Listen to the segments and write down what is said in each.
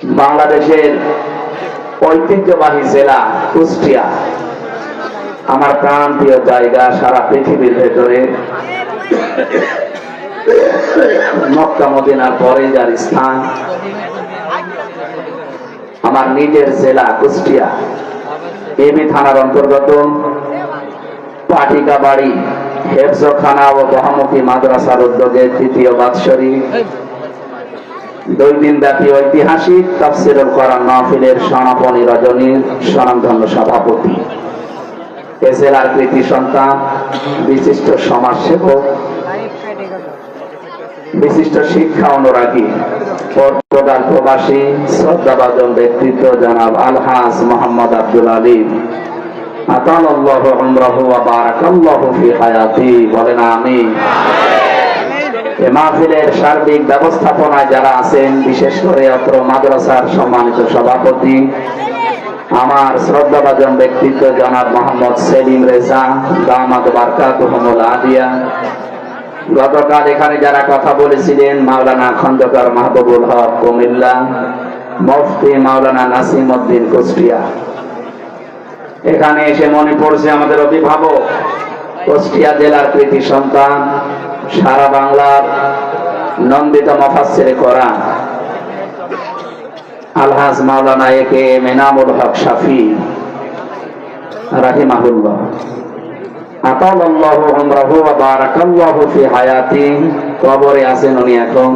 বাংলাদেশের ঐতিহ্যবাহী জেলা কুষ্টিয়া আমার প্রাণপ্রিয় জায়গা। সারা পৃথিবীর ভেতরে মক্কা মদিনার পরে যার স্থান আমার নিজের জেলা কুষ্টিয়া এবি থানার অন্তর্গত পাটিকাবাড়ি হেফজখানা ও বহুমুখী মাদ্রাসার উদ্যোগে তৃতীয় বাৎসরিক 2 দিন ব্যাপী ঐতিহাসিক তাফসীরুল কোরআন মাহফিলের সমাপনী রজনীর স্বনামধন্য সভাপতি, এ জেলার কৃতি সন্তান, বিশিষ্ট সমাজসেবক, বিশিষ্ট শিক্ষা অনুরাগী, পর্তুগাল প্রবাসী শ্রদ্ধাভাজন ব্যক্তিত্ব জনাব আলহাজ মোহাম্মদ আব্দুল আলিম আতালাল্লাহু উমরাহু ওয়া বারাকাল্লাহু ফি হায়াতি, বলেন আমিন। এই মাহফিলের সার্বিক ব্যবস্থাপনায় যারা আছেন, বিশেষ করে অত্র মাদ্রাসার সম্মানিত সভাপতি আমার শ্রদ্ধাভাজন ব্যক্তিত্ব জনাব মোহাম্মদ সেলিম রেজা দামাত বারকাতুহুমুল আলিয়া, গতকাল এখানে যারা কথা বলেছিলেন মাওলানা খন্দকার মাহবুবুল হক কুমিল্লা, মুফতি মাওলানা নাসিম উদ্দিন কুষ্টিয়া, এখানে এসে মনে পড়ছে আমাদের অভিভাবক, কুষ্টিয়া জেলার কৃতি সন্তান, সারা বাংলার নন্দিত মুফাসসিরে কোরআন আলহাজ মাওলানা একে এনামুল হক শাফি রাহিমাহুল্লাহ আতালাল্লাহু উমরাহু ওয়া বারাকাল্লাহু ফি হায়াতি, কবরে আছেন উনি এখন।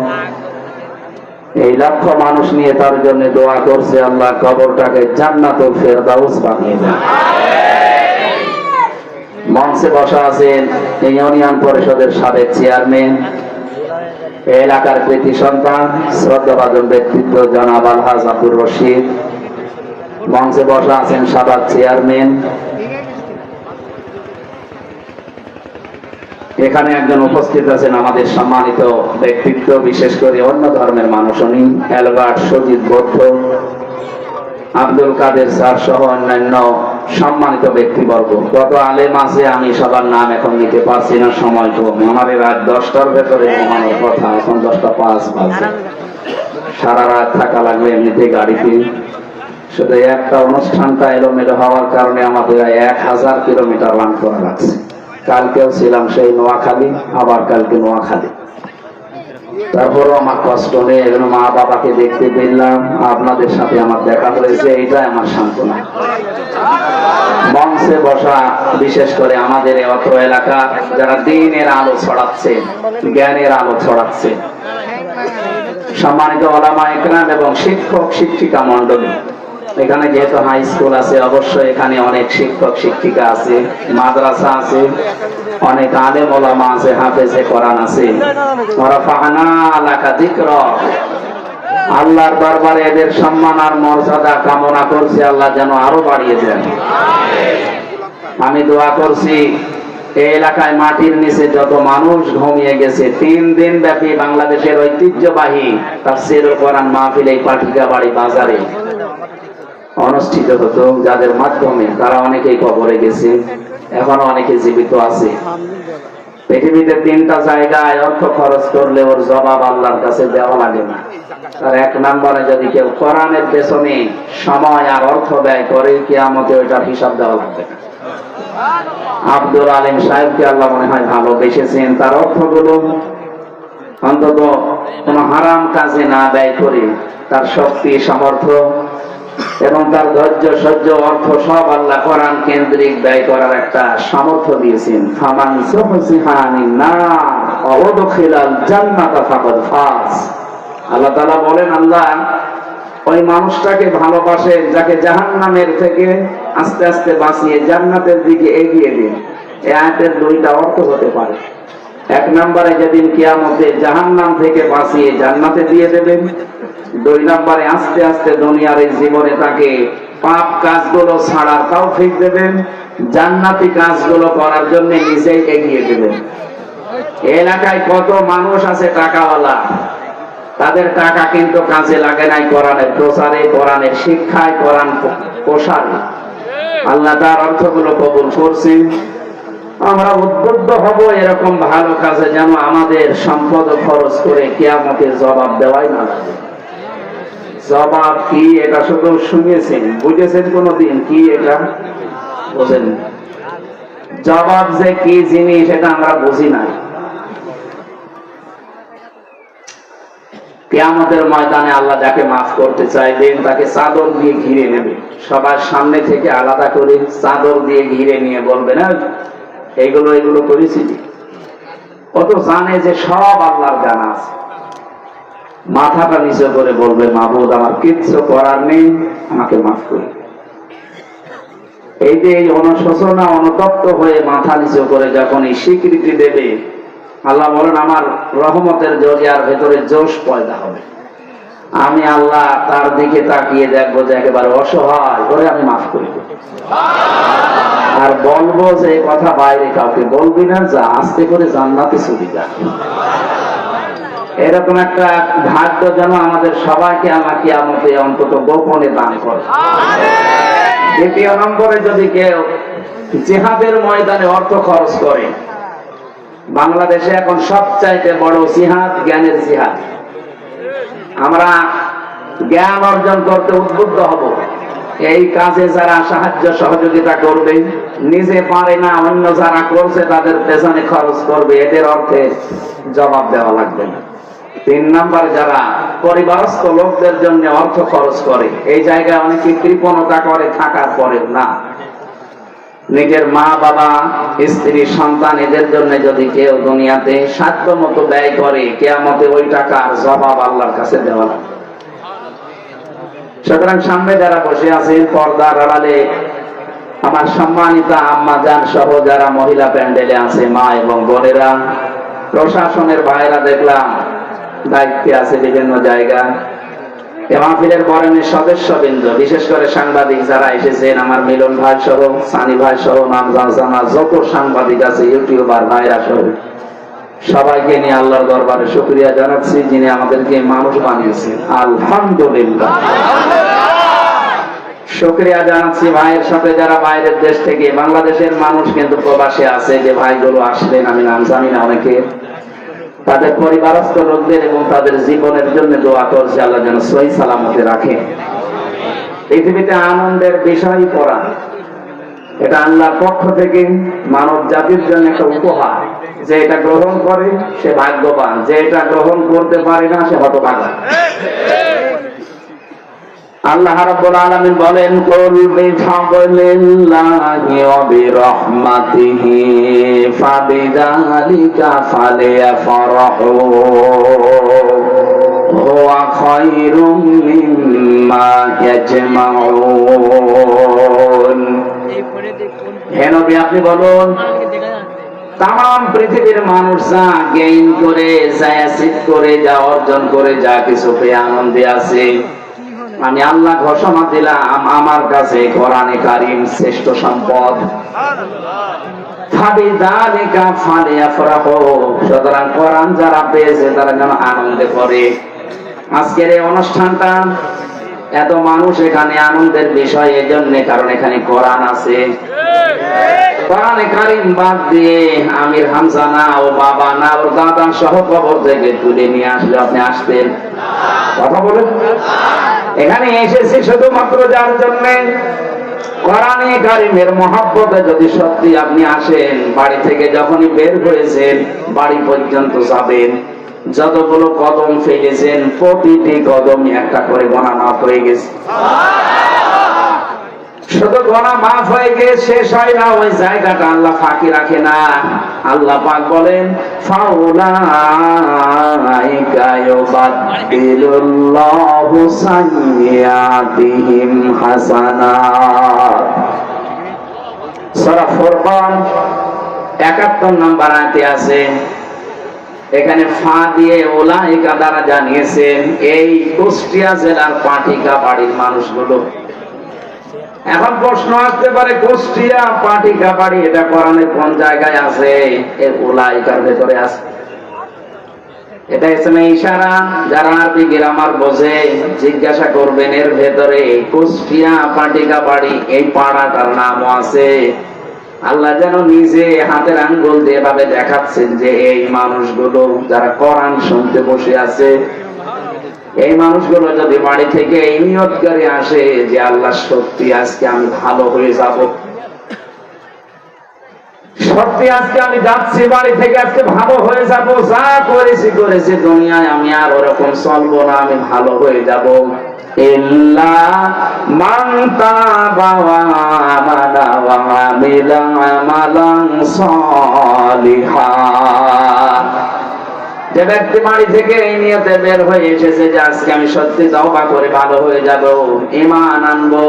এই লক্ষ মানুষ নিয়ে তার জন্য দোয়া করছে, আল্লাহ কবরটাকে জান্নাতুল ফেরদাউস বানিয়ে দেন। মঞ্চে বসা আছেন ইউনিয়ন পরিষদের সাবেক চেয়ারম্যান, এলাকার কৃতি সন্তান, শ্রদ্ধাভাজন ব্যক্তিত্ব জনাব আলহাজ আব্দুর রশিদ, মঞ্চে বসা আছেন সাবেক চেয়ারম্যান। এখানে একজন উপস্থিত আছেন আমাদের সম্মানিত ব্যক্তিত্ব, বিশেষ করে অন্য ধর্মের মানুষ, উনি অ্যালবার্ট সজিদ বৌদ্ধ, আব্দুল কাদের স্যার সহ অন্যান্য সম্মানিত ব্যক্তিবর্গ। কত আলেম আছে আমি সবার নাম এখন নিতে পারছি না, সময় কম। আমাদের রাত 10টার ভেতরে ঘুমানোর কথা, এখন 10:05 বাজে। সারা রাত থাকা লাগবে এমনিতে গাড়িতে। শুধু একটা অনুষ্ঠানটা এলোমেলো হওয়ার কারণে আমাদের 1000 কিলোমিটার রান করা লাগছে। কালকেও ছিলাম সেই নোয়াখালী, আবার কালকে নোয়াখালী। তারপরও আমার কষ্ট নেই, মা বাবাকে দেখতে পেলাম, আপনাদের সাথে আমার দেখা হয়েছে, এইটাই আমার সান্ত্বনা। মঞ্চে বসা বিশেষ করে আমাদের অত্র এলাকা যারা দিনের আলো ছড়াচ্ছে, জ্ঞানের আলো ছড়াচ্ছে, সম্মানিত ওলামা ইকরাম এবং শিক্ষক শিক্ষিকা মন্ডলী, এখানে যেহেতু হাই স্কুল আছে অবশ্যই এখানে অনেক শিক্ষক শিক্ষিকা আছে, মাদ্রাসা আছে, অনেক আলেম ওলামা আছে, হাফেজে কোরআন আছে। ওয়ারাফা'না লাকা যিকরা, আল্লাহর দরবারে এদের সম্মান আর মর্যাদা কামনা করছি, আল্লাহ যেন আরো বাড়িয়ে দেন। আমি দোয়া করছি এই এলাকায় মাটির নিচে যত মানুষ ঘুমিয়ে গেছে, 3 দিন ব্যাপী বাংলাদেশের ঐতিহ্যবাহী তাফসীরুল কোরআন মাহফিল এই পাটিকাবাড়ি বাজারে অনুষ্ঠিত হতো, যাদের মাধ্যমে তারা অনেকেই কবরে গেছে, এখনো অনেকে জীবিত আছে। পৃথিবীতে 3টা জায়গায় অর্থ খরচ করলে ওর জবাব আল্লাহর কাছে দেওয়া লাগে না। তার 1 নম্বরে যদি কেউ কোরআনের পেছনে সময় আর অর্থ ব্যয় করে, কিয়ামতে ওইটার হিসাব দেওয়া লাগবে না। আব্দুল আলিম সাহেবকে আল্লাহ মনে হয় ভালোবেসেছেন, তার অর্থগুলো অন্তত কোন হারাম কাজে না ব্যয় করে তার শক্তি সামর্থ্য এবং তার ধৈর্য সহ্য অর্থ সব আল্লাহ কোরআন কেন্দ্রিক ব্যয় করার একটা সামর্থ্য দিয়েছেন। ফামান সুহসিহা আনিন নার ওয়া উদখিলাল জান্নাতা ফাকাদ ফাজ। আল্লাহ তাআলা বলেন, আল্লাহ ওই মানুষটাকে ভালোবাসেন যাকে জাহান্নামের থেকে আস্তে আস্তে বাঁচিয়ে জান্নাতের দিকে এগিয়ে দিন। এই আয়াতের 2টা অর্থ হতে পারে। 1 নম্বরে যেদিন কিয়ামতে জাহান্নাম থেকে বাঁচিয়ে জান্নাতে দিয়ে দেবেন, 2 নম্বরে আস্তে আস্তে দুনিয়ার এই জীবনে তাকে পাপ কাজগুলো ছাড়ার তৌফিক দেবেন, জান্নাতি কাজগুলো করার জন্য নিজেই এগিয়ে দেবেন। এলাকায় কত মানুষ আছে টাকাওয়ালা, তাদের টাকা কিন্তু কাজে লাগে নাই কোরআনের প্রচারে, কোরআনের শিক্ষায়, কোরআন প্রসারে। আল্লাহ তার অর্থগুলো কবুল করছেন। আমরা উদ্বুদ্ধ হব এরকম ভালো কাজে, যেন আমাদের সম্পদ খরচ করে কিয়ামতের জবাব দেওয়াই না লাগে। জবাব কি এটা শুধু শুনেছেন, বুঝেছেন কোনদিন কি এটা বোঝেন? জবাব যে কি জিনিস এটা আমরা বুঝি না। কিয়ামতের ময়দানে আল্লাহ যাকে মাফ করতে চাইবেন তাকে চাদর দিয়ে ঘিরে নেবে, সবার সামনে থেকে আলাদা করে চাদর দিয়ে ঘিরে নিয়ে বলবে না এইগুলো এগুলো করেছি। ও তো জানে যে সব আল্লাহর জানা আছে, মাথাটা নিচে করে বলবে মাবুদ আমার কিচ্ছু করার নেই, আমাকে মাফ করে। এই যে এই অনুশোচনা অনুতপ্ত হয়ে মাথা নিচু করে যখন এই স্বীকৃতি দেবে, আল্লাহ বলেন আমার রহমতের জরিয়ার ভেতরে জোশ পয়দা হবে। আমি আল্লাহ তার দিকে তাকিয়ে দেখবো যে একেবারে অসহায় করে আমি মাফ করি, আর বলবো যে কথা বাইরে কাউকে বলবি না, যা আস্তে করে জান্নাতে চলে যা। এরকম একটা ভাগ্য যেন আমাদের সবাইকে আল্লাহ কিয়ামতে অন্তত গোপনে দান করে। দ্বিতীয় নম্বরে যদি কেউ জিহাদের ময়দানে অর্থ খরচ করে, বাংলাদেশে এখন সবচাইতে বড় জিহাদ জ্ঞানের জিহাদ। আমরা জ্ঞান অর্জন করতে উদ্বুদ্ধ হব, এই কাজে যারা সাহায্য সহযোগিতা করবে, নিজে পারে না অন্য যারা করছে তাদের পেছনে খরচ করবে, এদের অর্থে জবাব দেওয়া লাগবে না। 3 নাম্বার, যারা পরিবারস্থ লোকদের জন্য অর্থ খরচ করে, এই জায়গায় অনেকে কৃপণতা করে থাকার পরে না, নিজের মা বাবা স্ত্রী সন্তান এদের জন্য যদি কেউ দুনিয়াতে সাধ্য মতো ব্যয় করে, কিয়ামতে ওই টাকার জবাব আল্লাহর কাছে দেওয়া লাগবে। সুতরাং সামনে যারা বসে আছেন পর্দার আড়ালে আমার সম্মানিতা আম্মা জান সহ যারা মহিলা প্যান্ডেলে আছে, মা এবং বোনেরা, প্রশাসনের ভাইরা দেখলাম দায়িত্বে আছে বিভিন্ন জায়গা, মাহফিলের বরণের সদস্যবৃন্দ, বিশেষ করে সাংবাদিক যারা এসেছেন, আমার মিলন ভাই সহ সানি ভাই সহ নামজান জামা যত সাংবাদিক আছে, ইউটিউবার ভাইরা সহ সবাইকে নিয়ে আল্লাহর দরবারে শুকরিয়া জানাচ্ছি যিনি আমাদেরকে মানুষ বানিয়েছেন। আলহামদুলিল্লাহ, শুকরিয়া জানাচ্ছি ভাইয়ের সাথে যারা বাইরের দেশ থেকে, বাংলাদেশের মানুষ কিন্তু প্রবাসে আছে, যে ভাইগুলো আসলেন আমি নাম জানি না অনেকে, তাদের পরিবারস্থ লোকদের এবং তাদের জীবনের জন্য দোয়া করছে আল্লাহ যেন সহি সালামতে রাখে। পৃথিবীতে আনন্দের বিষয় কোরআন, এটা আল্লাহর পক্ষ থেকে মানব জাতির জন্য একটা উপহার। যে এটা গ্রহণ করে সে ভাগ্যবান, যে এটা গ্রহণ করতে পারে না সে হতভাগা। আল্লাহ রাব্বুল আলামিন বলেন কুল বিফাদলিল্লাহি ওয়া বিরহমাতিহি ফাবিযালিকা ফালিয়াফরাহু হুয়া খায়রুম মিম্মা ইয়াজমাউন। হে নবী আপনি বলুন, তাম পৃথিবীর মানুষ যা গেইন করে, যা অ্যাচিভ করে, যা অর্জন করে, যা কিছু পেয়ে আনন্দে আছে, আমি আল্লাহ ঘোষণা দিলাম আমার কাছে কোরআনে কারীম শ্রেষ্ঠ সম্পদ। সুতরাং কোরআন যারা পেয়েছে তারা যেন আনন্দে করে। আজকের এই অনুষ্ঠানটা এত মানুষ এখানে আনন্দের বিষয় এজন্য কারণ এখানে কোরআন আছে। কোরআনে কারীম বাদ দিয়ে আমির হামজা না, ও বাবা না, ওর দাদা সহ কবর থেকে তুলে নিয়ে আসলে আপনি আসতেন? কথা বলেন। এখানে এসেছি শুধুমাত্র যার জন্য কোরআনে কারীমের মহব্বতে যদি সত্যি আপনি আসেন, বাড়ি থেকে যখনই বের হয়েছেন বাড়ি পর্যন্ত যাবেন, যতগুলো কদম ফেলেছেন প্রতিটি কদমই একটা করে গোনা মাফ হয়ে গেছে। শুধু গোনা মাফ হয়ে গিয়ে শেষ হয় না, ওই জায়গাটা আল্লাহ ফাঁকি রাখে না। আল্লাহ পাক বলেন ফাউলাইকা ইউবাদদিলুল্লাহু সাইয়্যাতিহিম হাসানাত। সূরা ফুরকান 71 নম্বর আয়াতে আছে, এখানে ফা দিয়ে উলাইকা দ্বারা জানিয়েছেন এই কুষ্টিয়া জেলার পাটিকা বাড়ির মানুষগুলো। এখন প্রশ্ন আসতে পারে কুষ্টিয়া পাটিকা বাড়ি এটা কোরআনে কোন জায়গায় আছে? এর উলাইকার ভেতরে আছে। এটা ইসমে ইশারা, যারা আরবি গ্রামার বোঝে জিজ্ঞাসা করবেন এর ভেতরে কুষ্টিয়া পাটিকা বাড়ি এই পাড়াটার নামও আছে। আল্লাহ যেন নিজে হাতের আঙ্গুল দিয়ে এভাবে দেখাচ্ছেন যে এই মানুষগুলো যারা কোরআন শুনতে বসে আছে এই মানুষগুলো যদি বাড়ি থেকে এই নিয়ত করে আসে যে আল্লাহ সত্যি আজকে আমি ভালো হয়ে যাব, সত্যি আজকে আমি যাচ্ছি বাড়ি থেকে আজকে ভালো হয়ে যাব, যা করেছি দুনিয়ায় আমি আর ওরকম চলবো না, আমি ভালো হয়ে যাব। ইল্লা মান তাবা ওয়া আমানা ওয়া আমিলা আমালান সালিহান। যে ব্যক্তি বাড়ি থেকে এই নিয়তে বের হয়ে এসেছে যে আজকে আমি সত্যি তওবা করে ভালো হয়ে যাব, ঈমান আনবো,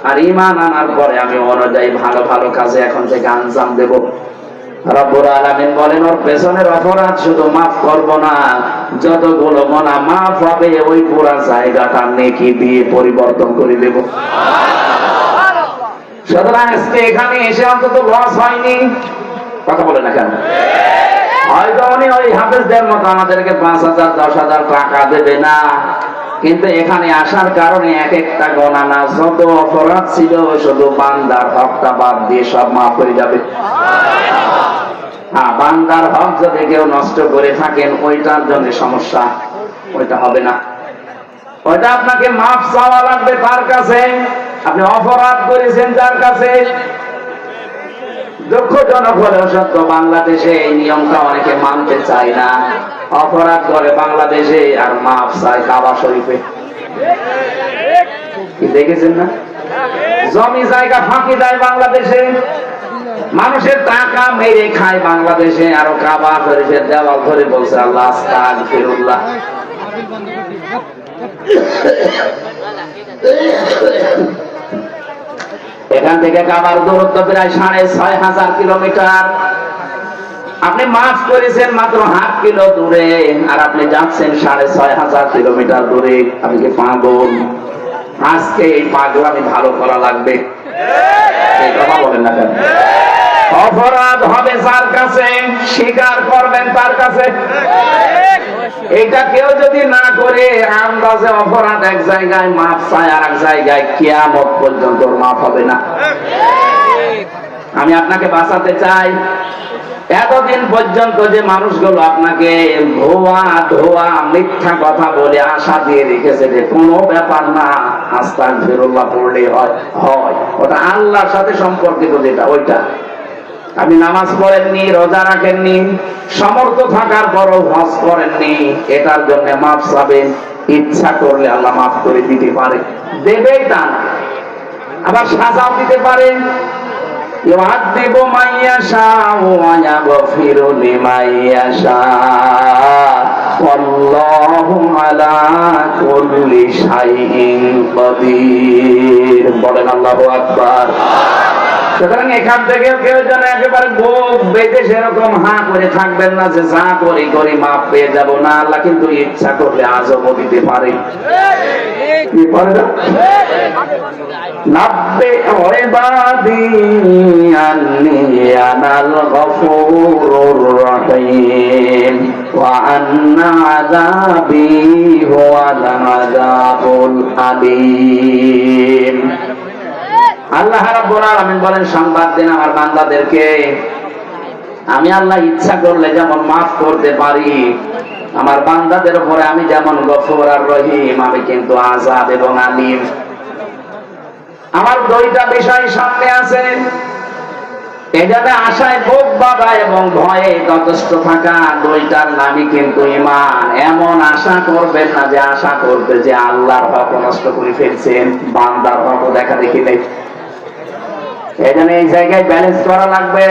আর ঈমান আনার পরে আমি অনুযায়ী ভালো ভালো কাজে এখন থেকে আঞ্জাম দেব, রব্বুল আলামিন বলেন ওর পেছনের অপরাধ শুধু মাফ করব না, যতগুলো গুনাহ মাফ হবে ওই পুরো জায়গাটা নেকি দিয়ে পরিবর্তন করে দেব। সুতরাং আজকে এখানে এসে অন্তত লস হয়নি, কথা বলে না কেন? হয়তো উনি ওই হাফেজদের মতো আমাদেরকে 5,000 10,000 টাকা দেবে না, কিন্তু এখানে আসার কারণে এক একটা গুনাহ না যত অপরাধ ছিল শুধু বান্দার হকটা বাদ দিয়ে সব মাফ হয়ে যাবে। হ্যাঁ, বান্দার হক যদি কেউ নষ্ট করে থাকেন ওইটার জন্য সমস্যা, ওইটা হবে না, ওইটা আপনাকে মাফ চাওয়া লাগবে তার কাছে। আপনি অপরাধ করেছেন তার কাছে। দুঃখজনক হলেও সত্য, বাংলাদেশে এই নিয়মটা অনেকে মানতে চায় না। অপরাধ করে বাংলাদেশে আর মাফ চায় কাবা শরীফে, কি দেখেছেন না? জমি জায়গা ফাঁকি দেয় বাংলাদেশে, মানুষের টাকা মেরে খায় বাংলাদেশে, আরো কাবা শরীফের দেওয়াল ধরে বলছে আল্লাহ আস্তাগফিরুল্লাহ। এখান থেকে কাবার দূরত্ব প্রায় 6,500 কিলোমিটার। আপনি মাফ করেছেন মাত্র 1/2 কিলো দূরে, আর আপনি যাচ্ছেন 6,500 কিলোমিটার দূরে। আপনি কি পাগল? আজকে এই পাগলামি ভালো করা লাগবে, এই কথা বলেন না কেন? অপরাধ হবে যার কাছে, স্বীকার করবেন তার কাছে। এটা কেউ যদি না করে আন্দাজে অপরাধ এক জায়গায় মাফ চায় আর এক জায়গায়, কিয়ামত পর্যন্ত মাফ হবে না। আমি আপনাকে বাঁচাতে চাই। এতদিন পর্যন্ত যে মানুষগুলো আপনাকে ধোয়া মিথ্যা কথা বলে আশা দিয়ে রেখেছে যে কোনো ব্যাপার না, আস্তাগফিরুল্লাহ পড়লে হয়, ওটা আল্লাহর সাথে সম্পর্কিত যেটা, ওইটা। আপনি নামাজ পড়েননি, রোজা রাখেননি, সমর্থ থাকার পরও হজ করেননি, এটার জন্য মাফ চাবেন। ইচ্ছা করলে আল্লাহ মাফ করে দিতে পারে, দেবেই তা না, আবার সাজাও দিতে পারে। ইউআযযিবু মান ইয়াশাউ ওয়া ইয়াগফিরু লিমান ইয়াশাউ ওয়াল্লাহু আলা কুল্লি শাইইন কাদির। বলেন আল্লাহু আকবার। সুতরাং এখান থেকে কেউ যেন একেবারে বুক বেঁধে সেরকম হাঁ করে থাকবেন না যে যা করি মাফ পেয়ে যাব না। আল্লাহ কিন্তু ইচ্ছা করলে আজও দিতে পারে। কি পারে না? নাব্বে ইবাদি আন্নী আনাল গফুরুর রহিম ওয়া আন্না আযাবি হুয়াল আযাবুল আলীম। আল্লাহ রাব্বুল আলামিন বলেন, সংবাদ দেন আমার বান্দাদেরকে, আমি আল্লাহ ইচ্ছা করলে যেমন মাফ করতে পারি, আমার বান্দাদের উপরে আমি যেমন গফুর আর রহিম, আমি কিন্তু আযাব এবং আলীম। আমার দুইটা বিষয় সামনে আছে, এটাতে আশায় বুক বাঁধা এবং ভয়ে যথেষ্ট থাকা, দুইটার নামই কিন্তু ঈমান। এমন আশা করবেন না যে আশা করবে যে আল্লাহর হক নষ্ট করে ফেলছেন, বান্দার হক দেখা দেখি নেই। এখানে এই জায়গায় ব্যালেন্স করা লাগবে।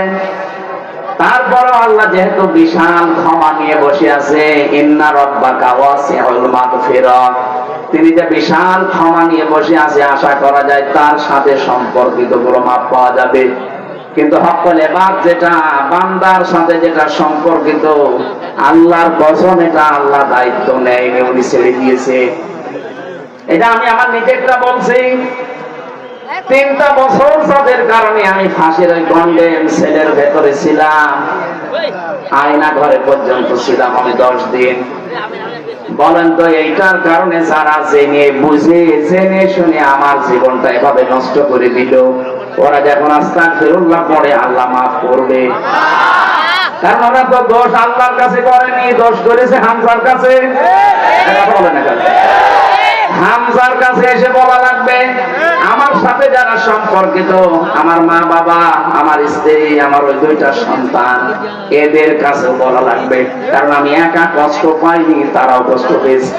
তারপরও আল্লাহ যেহেতু বিশাল ক্ষমা নিয়ে বসে আছে, ইন্না রাব্বাকা ওয়াসিউল মাগফিরা, তিনি যে বিশাল ক্ষমা নিয়ে বসে আছে, আশা করা যায় তার সাথে সম্পর্কিত কোনো মাপ পাওয়া যাবে। কিন্তু হকল ইবাদ যেটা, বান্দার সাথে যেটা সম্পর্কিত, আল্লাহর কসম এটা আল্লাহ দায়িত্ব নেয়নি, উনি ছেড়ে দিয়েছে। এটা আমি আমার নিজেরটা বলছি। 3টা বছর যাদের কারণে আমি ফাঁসির ওই কন্ডেম সেলের ভেতরে ছিলাম, আয়না ঘরে পর্যন্ত ছিলাম আমি 10 দিন। বলেন তো এইটার কারণে যারা জেনে বুঝে জেনে শুনে আমার জীবনটা এভাবে নষ্ট করে দিল, ওরা যখন আস্তাগফিরুল্লাহ পড়ে আল্লাহ মাফ করবে? কারণ ওরা তো দোষ আল্লাহর কাছে করেনি, দোষ করেছে হামজার কাছে। হামজার কাছে এসে বলা লাগবে, আমার সাথে যারা সম্পর্কিত, আমার মা বাবা, আমার স্ত্রী, আমার ওই দুইটা সন্তান, এদের কাছেও বলা লাগবে। কারণ আমি একা কষ্ট পাইনি, তারাও কষ্ট পেয়েছে।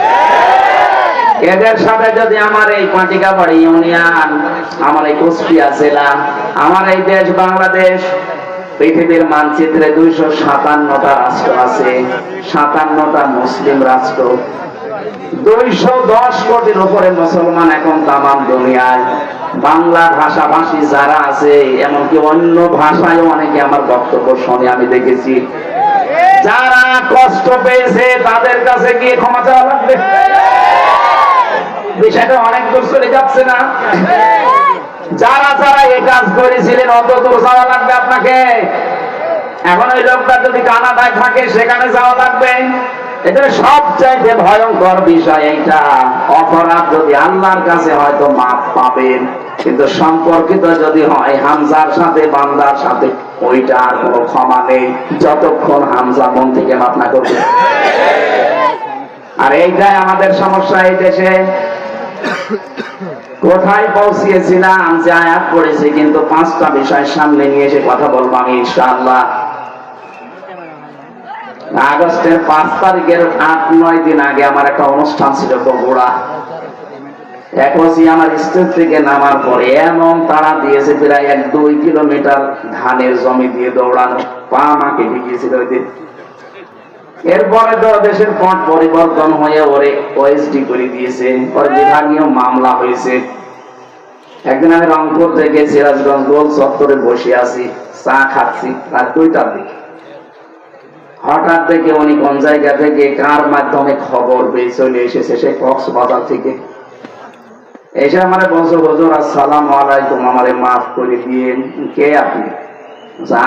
এদের সাথে যদি আমার এই পাটিকাবাড়ি ইউনিয়ন, আমার এই কুষ্টিয়া জেলা, আমার এই দেশ বাংলাদেশ, পৃথিবীর মানচিত্রে 257টা রাষ্ট্র আছে, 57টা মুসলিম রাষ্ট্র, 210 কোটির উপরে মুসলমান এখন তামাম দুনিয়ায়। বাংলা ভাষাভাষী যারা আছে, এমনকি অন্য ভাষায় অনেকে আমার বক্তব্য শুনে আমি দেখেছি, যারা কষ্ট পেয়েছে তাদের কাছে গিয়ে ক্ষমা চাওয়া লাগবে। বিষয়টা অনেক দূর চলে যাচ্ছে না? যারা যারা এই কাজ করেছিলেন অত দূর যাওয়া লাগবে আপনাকে। এখন ওই লোকটা যদি কানাডায় থাকে, সেখানে যাওয়া লাগবে। এটা সবচাইতে ভয়ঙ্কর বিষয় এইটা। অপরাধ যদি আল্লাহর কাছে হয়তো মাফ পাবেন, কিন্তু সম্পর্কিত যদি হয় হামজার সাথে, বান্দার সাথে, ওইটা আর কোনো ক্ষমা নেই, যতক্ষণ হামজা মন থেকে মাফ না করবে। আর এইটাই আমাদের সমস্যা এই দেশে। কোথায় পৌঁছিয়েছিলাম যে আয়াত পড়েছি, কিন্তু 5টা বিষয় সামনে নিয়ে এসে কথা বলবো আমি ইনশাআল্লাহ। আগস্টের 5 তারিখের 8-9 দিন আগে আমার একটা অনুষ্ঠান ছিল বগুড়া। একই আমার স্টেজ থেকে নামার পরে এমন তারা দিয়েছে, প্রায় 1-2 কিলোমিটার ধানের জমি দিয়ে দৌড়ানো, পা আমাকে ঢুকিয়েছিল ওই দিন। এরপরে তো দেশের পট পরিবর্তন হয়ে ওরে ওএসডি করে দিয়েছে, পরে বিভাগীয় মামলা হয়েছে। একদিন আমি রংপুর থেকে সিরাজগঞ্জ গোল চত্বরে বসে আছি, চা খাচ্ছি, রাত 2টার দিকে। হঠাৎ দেখে উনি কোন জায়গা থেকে কার মাধ্যমে খবর পেয়ে চলে এসেছে, সে কক্সবাজার থেকে এসে আমার বলছে, হুজুর আসসালামু আলাইকুম, আমারে মাফ করে দিয়ে। কে আপনি?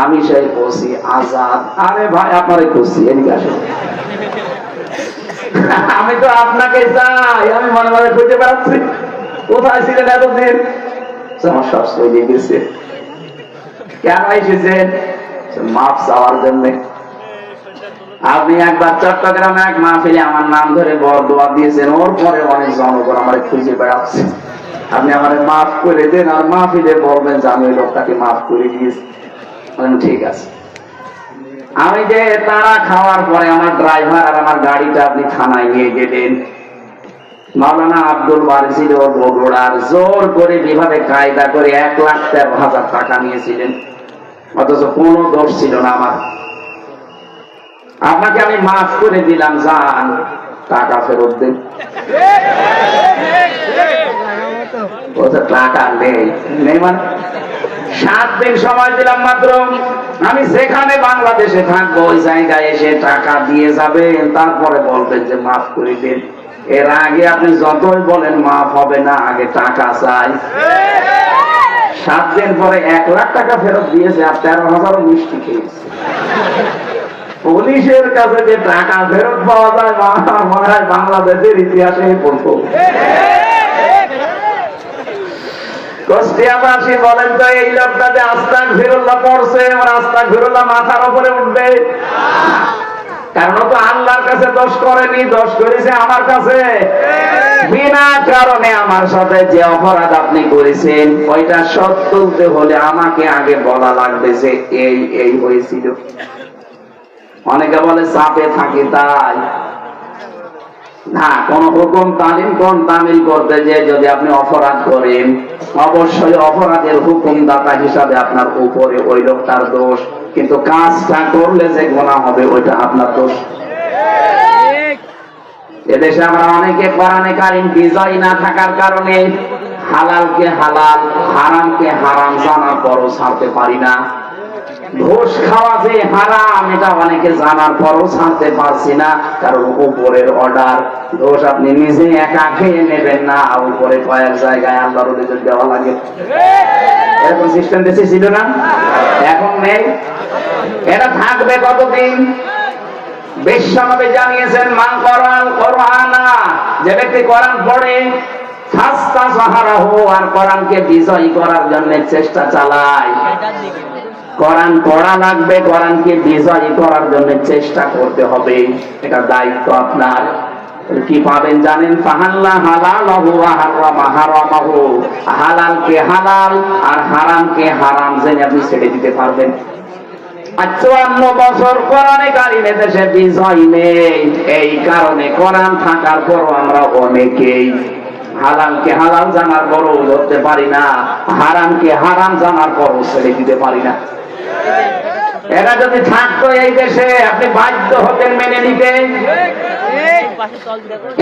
আমি সেই বসি আজাদ। আরে ভাই, আপনারে খুশি, এদিকে আসেন। আমি তো আপনাকে চাই, আমি মনে মনে খুঁজে বেড়াচ্ছি, কোথায় ছিলেন এতদিন? আমার সব চলে গেছে। কেন এসেছেন? মাফ চাওয়ার জন্য। আপনি একবার চট্টগ্রামে এক মাহফিলে আমার নাম ধরে বরদোয়া দিয়েছেন, ওর পরে অনেক জনগণ আমার খুঁজে বেড়াচ্ছে। আপনি আমার মাফ করে দেন, আর মাহফিলে বলবেন যে আমি ওই লোকটাকে মাফ করে দিয়েছি। ঠিক আছে। আমি যে তারা খাওয়ার পরে আমার ড্রাইভার আর আমার গাড়িটা আপনি থানায় নিয়ে গেলেন। মাওলানা আব্দুল বারী ছিল বগুড়ার, জোর করে বিভাগে কায়দা করে 1,13,000 টাকা নিয়েছিলেন, অথচ কোনো দোষ ছিল না আমার। আপনাকে আমি মাফ করে দিলাম, যান টাকা ফেরত দেন। টাকা নেই, নেই মানে 7 দিন সময় দিলাম মাত্র। আমি যেখানে বাংলাদেশে থাকবো ওই জায়গায় এসে টাকা দিয়ে যাবেন, তারপরে বলবেন যে মাফ করে দেন। এর আগে আপনি যতই বলেন মাফ হবে না, আগে টাকা চাই। 7 দিন পরে 1 লাখ টাকা ফেরত দিয়েছে, আর 13,000 মিষ্টি খেয়েছে। পুলিশের কাছে যে টাকা ফেরত পাওয়া যায়, মনে হয় বাংলাদেশের ইতিহাসে প্রথম। কুষ্টিয়াবাসী বলেন তো, এই লোকটা যে আস্তাগফিরুল্লাহ পড়ছে, ওর আস্তাগফিরুল্লাহ মাথার উপরে উঠবে? কারণ তো আল্লাহর কাছে দোষ করেনি, দোষ করেছে আমার কাছে। বিনা কারণে আমার সাথে যে অপরাধ আপনি করেছেন, ওইটা শোধ তুলতে হলে আমাকে আগে বলা লাগবে যে এই এই হয়েছিল। অনেকে বলে চাপে থাকি তাই না। কোন হুকুম তামিল করতে যে যদি আপনি অপরাধ করেন, অবশ্যই অপরাধের হুকুমদাতা হিসাবে আপনার উপরে ওই লোকটার দোষ, কিন্তু কাজটা করলে যে গুনাহ হবে ওইটা আপনার দোষ। এদেশে আমরা অনেকে কোরআনে কারীম বিজয় না থাকার কারণে হালালকে হালাল, হারামকে হারাম জানার পরও ছাড়তে পারি না। ঘুষ খাওয়া যে হারাম, এটা অনেকে জানার পরও ছাড়তে পারছি না, কারণ উপরের অর্ডার। ঘুষ আপনি নিজে একা খেয়ে নেবেন না, উপরে কয়েক জায়গায় আল্লাহর ওলিদের দেওয়া লাগে। এরকম সিস্টেম দেশে ছিল না, এখন নেই। এটা থাকবে কতদিন? বিশ্বনবী জানিয়েছেন, মান করাল কোরআনা, যে ব্যক্তি কোরআন পড়ে, ফাস্তাযহারাহু, আর কোরআনকে বিজয়ী করার জন্য চেষ্টা চালায়, কোরআন পড়া লাগবে, কোরআনকে বিজয়ী করার জন্য চেষ্টা করতে হবে, এটা দায়িত্ব আপনার। কি পাবেন জানেন? ফাহাল্লা হালালাহু ওয়া হারামা হারামাহু, হালালকে হালাল আর হারামকে হারাম জেনে আপনি ছেড়ে দিতে পারবেন। 54 বছর কোরআনে কারিমে দেশে বিজয় নেই, এই কারণে কোরআন থাকার পরও আমরা অনেকেই হালালকে হালাল জানার পরও ধরতে পারি না, হারামকে হারাম জানার পরও ছেড়ে দিতে পারি না। এটা যদি থাকতো এই দেশে আপনি বাধ্য হতেন মেনে নিতে।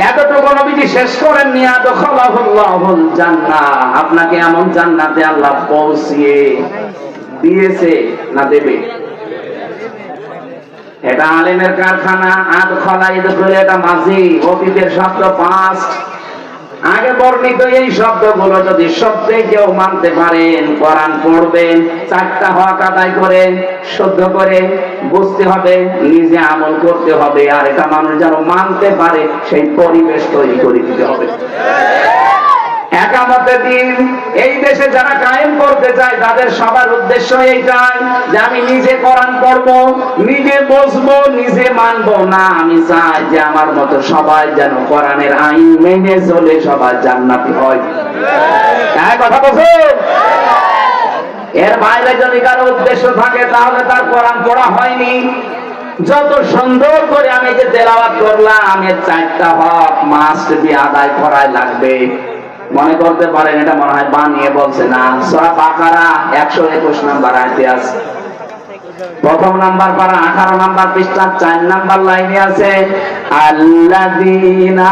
এতটুকু নবীজি শেষ করেন নিয়া দখলাহুল্লাহুল জান্নাহ, আপনাকে এমন জান্নাতে আল্লাহ পৌঁছিয়ে দিয়েছে না দেবে? এটা আলেমের কারখানা। আদখলা ইদখুল, এটা মাঝি, অতীতের শব্দ পাস্ট। আগে বর্ণিত এই শব্দগুলো যদি সত্যি কেউ মানতে পারেন, কোরআন পড়বেন, 4টা হক আদায় করে শুদ্ধ করে বুঝতে হবে, নিজে আমল করতে হবে, আর এটা মানুষ যেন মানতে পারে সেই পরিবেশ তৈরি করে দিতে হবে। একামতের দিন এই দেশে যারা কায়েম করতে চায় তাদের সবার উদ্দেশ্য এইটাই যে আমি নিজে কোরআন পড়বো, নিজে বুঝবো, নিজে মানবো না। আমি চাই যে আমার মতো সবাই যেন কোরআনের আইন মেনে চলে সবাই জান্নাতি হয়। কথা বলছো? এর বাইরে যদি কারো উদ্দেশ্য থাকে তাহলে তার কোরআন পড়া হয়নি। যত সুন্দর করে আমি যে তেলাওয়াত করলাম, এর 4টা হক মাস্ট বি আদায় করাই লাগবে। মনে করতে পারেন এটা মনে হয় বানিয়ে বলছে, না। সূরা বাকারা 121 নম্বর আয়াতে আছে। প্রথম নাম্বার পারা 18 নাম্বার পৃষ্ঠা 4 নাম্বার লাইনে আছে, আল্লাযীনা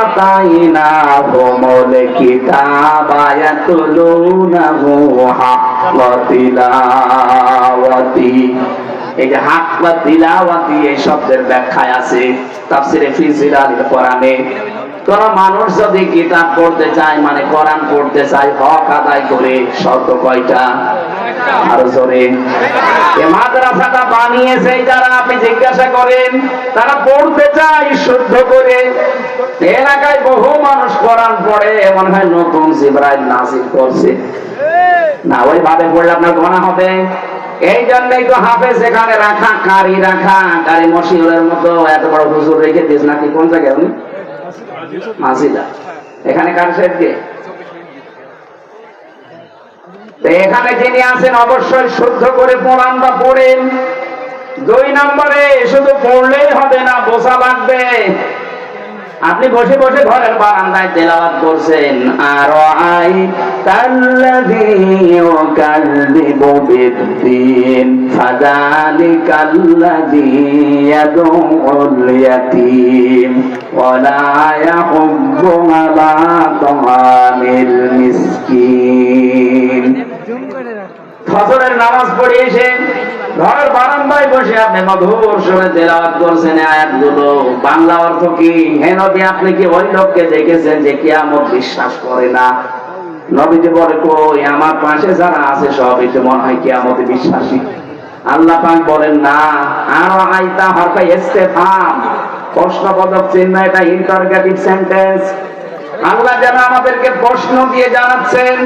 আতাইনাহুমুল কিতাবা ইয়াতলুনাহু হাক্কা তিলাওয়াতি। এই যে হাক্কা তিলাওয়াতি এই শব্দের ব্যাখ্যায় আছে তাফসীরে ফি জিলালিল কোরআনে। কোন মানুষ যদি কিতাব পড়তে চায়, মানে কোরআন পড়তে চায়, হক আদায় করে, শর্ত কয়টা? আরো জোরে। এই মাদ্রাসাটা বানিয়েছে যারা, আপনি জিজ্ঞাসা করেন, তারা পড়তে চায় শুদ্ধ করে। এলাকায় বহু মানুষ কোরআন পড়ে, মনে হয় নতুন জিবরাইল নাযিল করছে না, ওইভাবে পড়লে আপনার গুনাহ হবে। এই জন্যই তো হাফেজ এখানে রাখা, কারি রাখা, কারি মশিউরের মতো এত বড় হুজুর রেখে দিস নাকি? কোন জায়গায় উনি? মাজিদা। এখানে কার সাহেব কে? এখানে যিনি আছেন অবশ্যই শুদ্ধ করে পড়ান বা পড়েন। 2 নম্বরে শুধু পড়লেই হবে না, বোঝা লাগবে। আপনি বসে বসে ঘরের বারান্দায় তেলাওয়াত করছেন, আর আই তাল্লাযী ইউকাযযিবু বিদ্দীন ফাযালিকাল্লাযী ইয়াদউল ইয়াতীম ওয়া লা ইয়াহুব্বু আলা তাআমিল মিসকিন। ফজরের নামাজ পড়ে এসে ঘরের বারান্দায় বসে আপনি মধুর সুরে তেলাওয়াত করছেন আয়াতগুলো। বাংলা অর্থ কি? হে নবী, আপনি কি ওই লোককে দেখেছেন যে কিয়ামত বিশ্বাস করে না? নবীজি বলে, কই, আমার পাশে যারা আছে সবই তো মনে হয় কিয়ামতে বিশ্বাসী। আল্লাহ পাক বলেন, না। আর আইতা হরফে ইস্তেফহাম, প্রশ্নবোধক চিহ্ন, এটা ইন্টারোগেটিভ সেন্টেন্স। আল্লাহ যেন আমাদেরকে প্রশ্ন দিয়ে জানাচ্ছেন,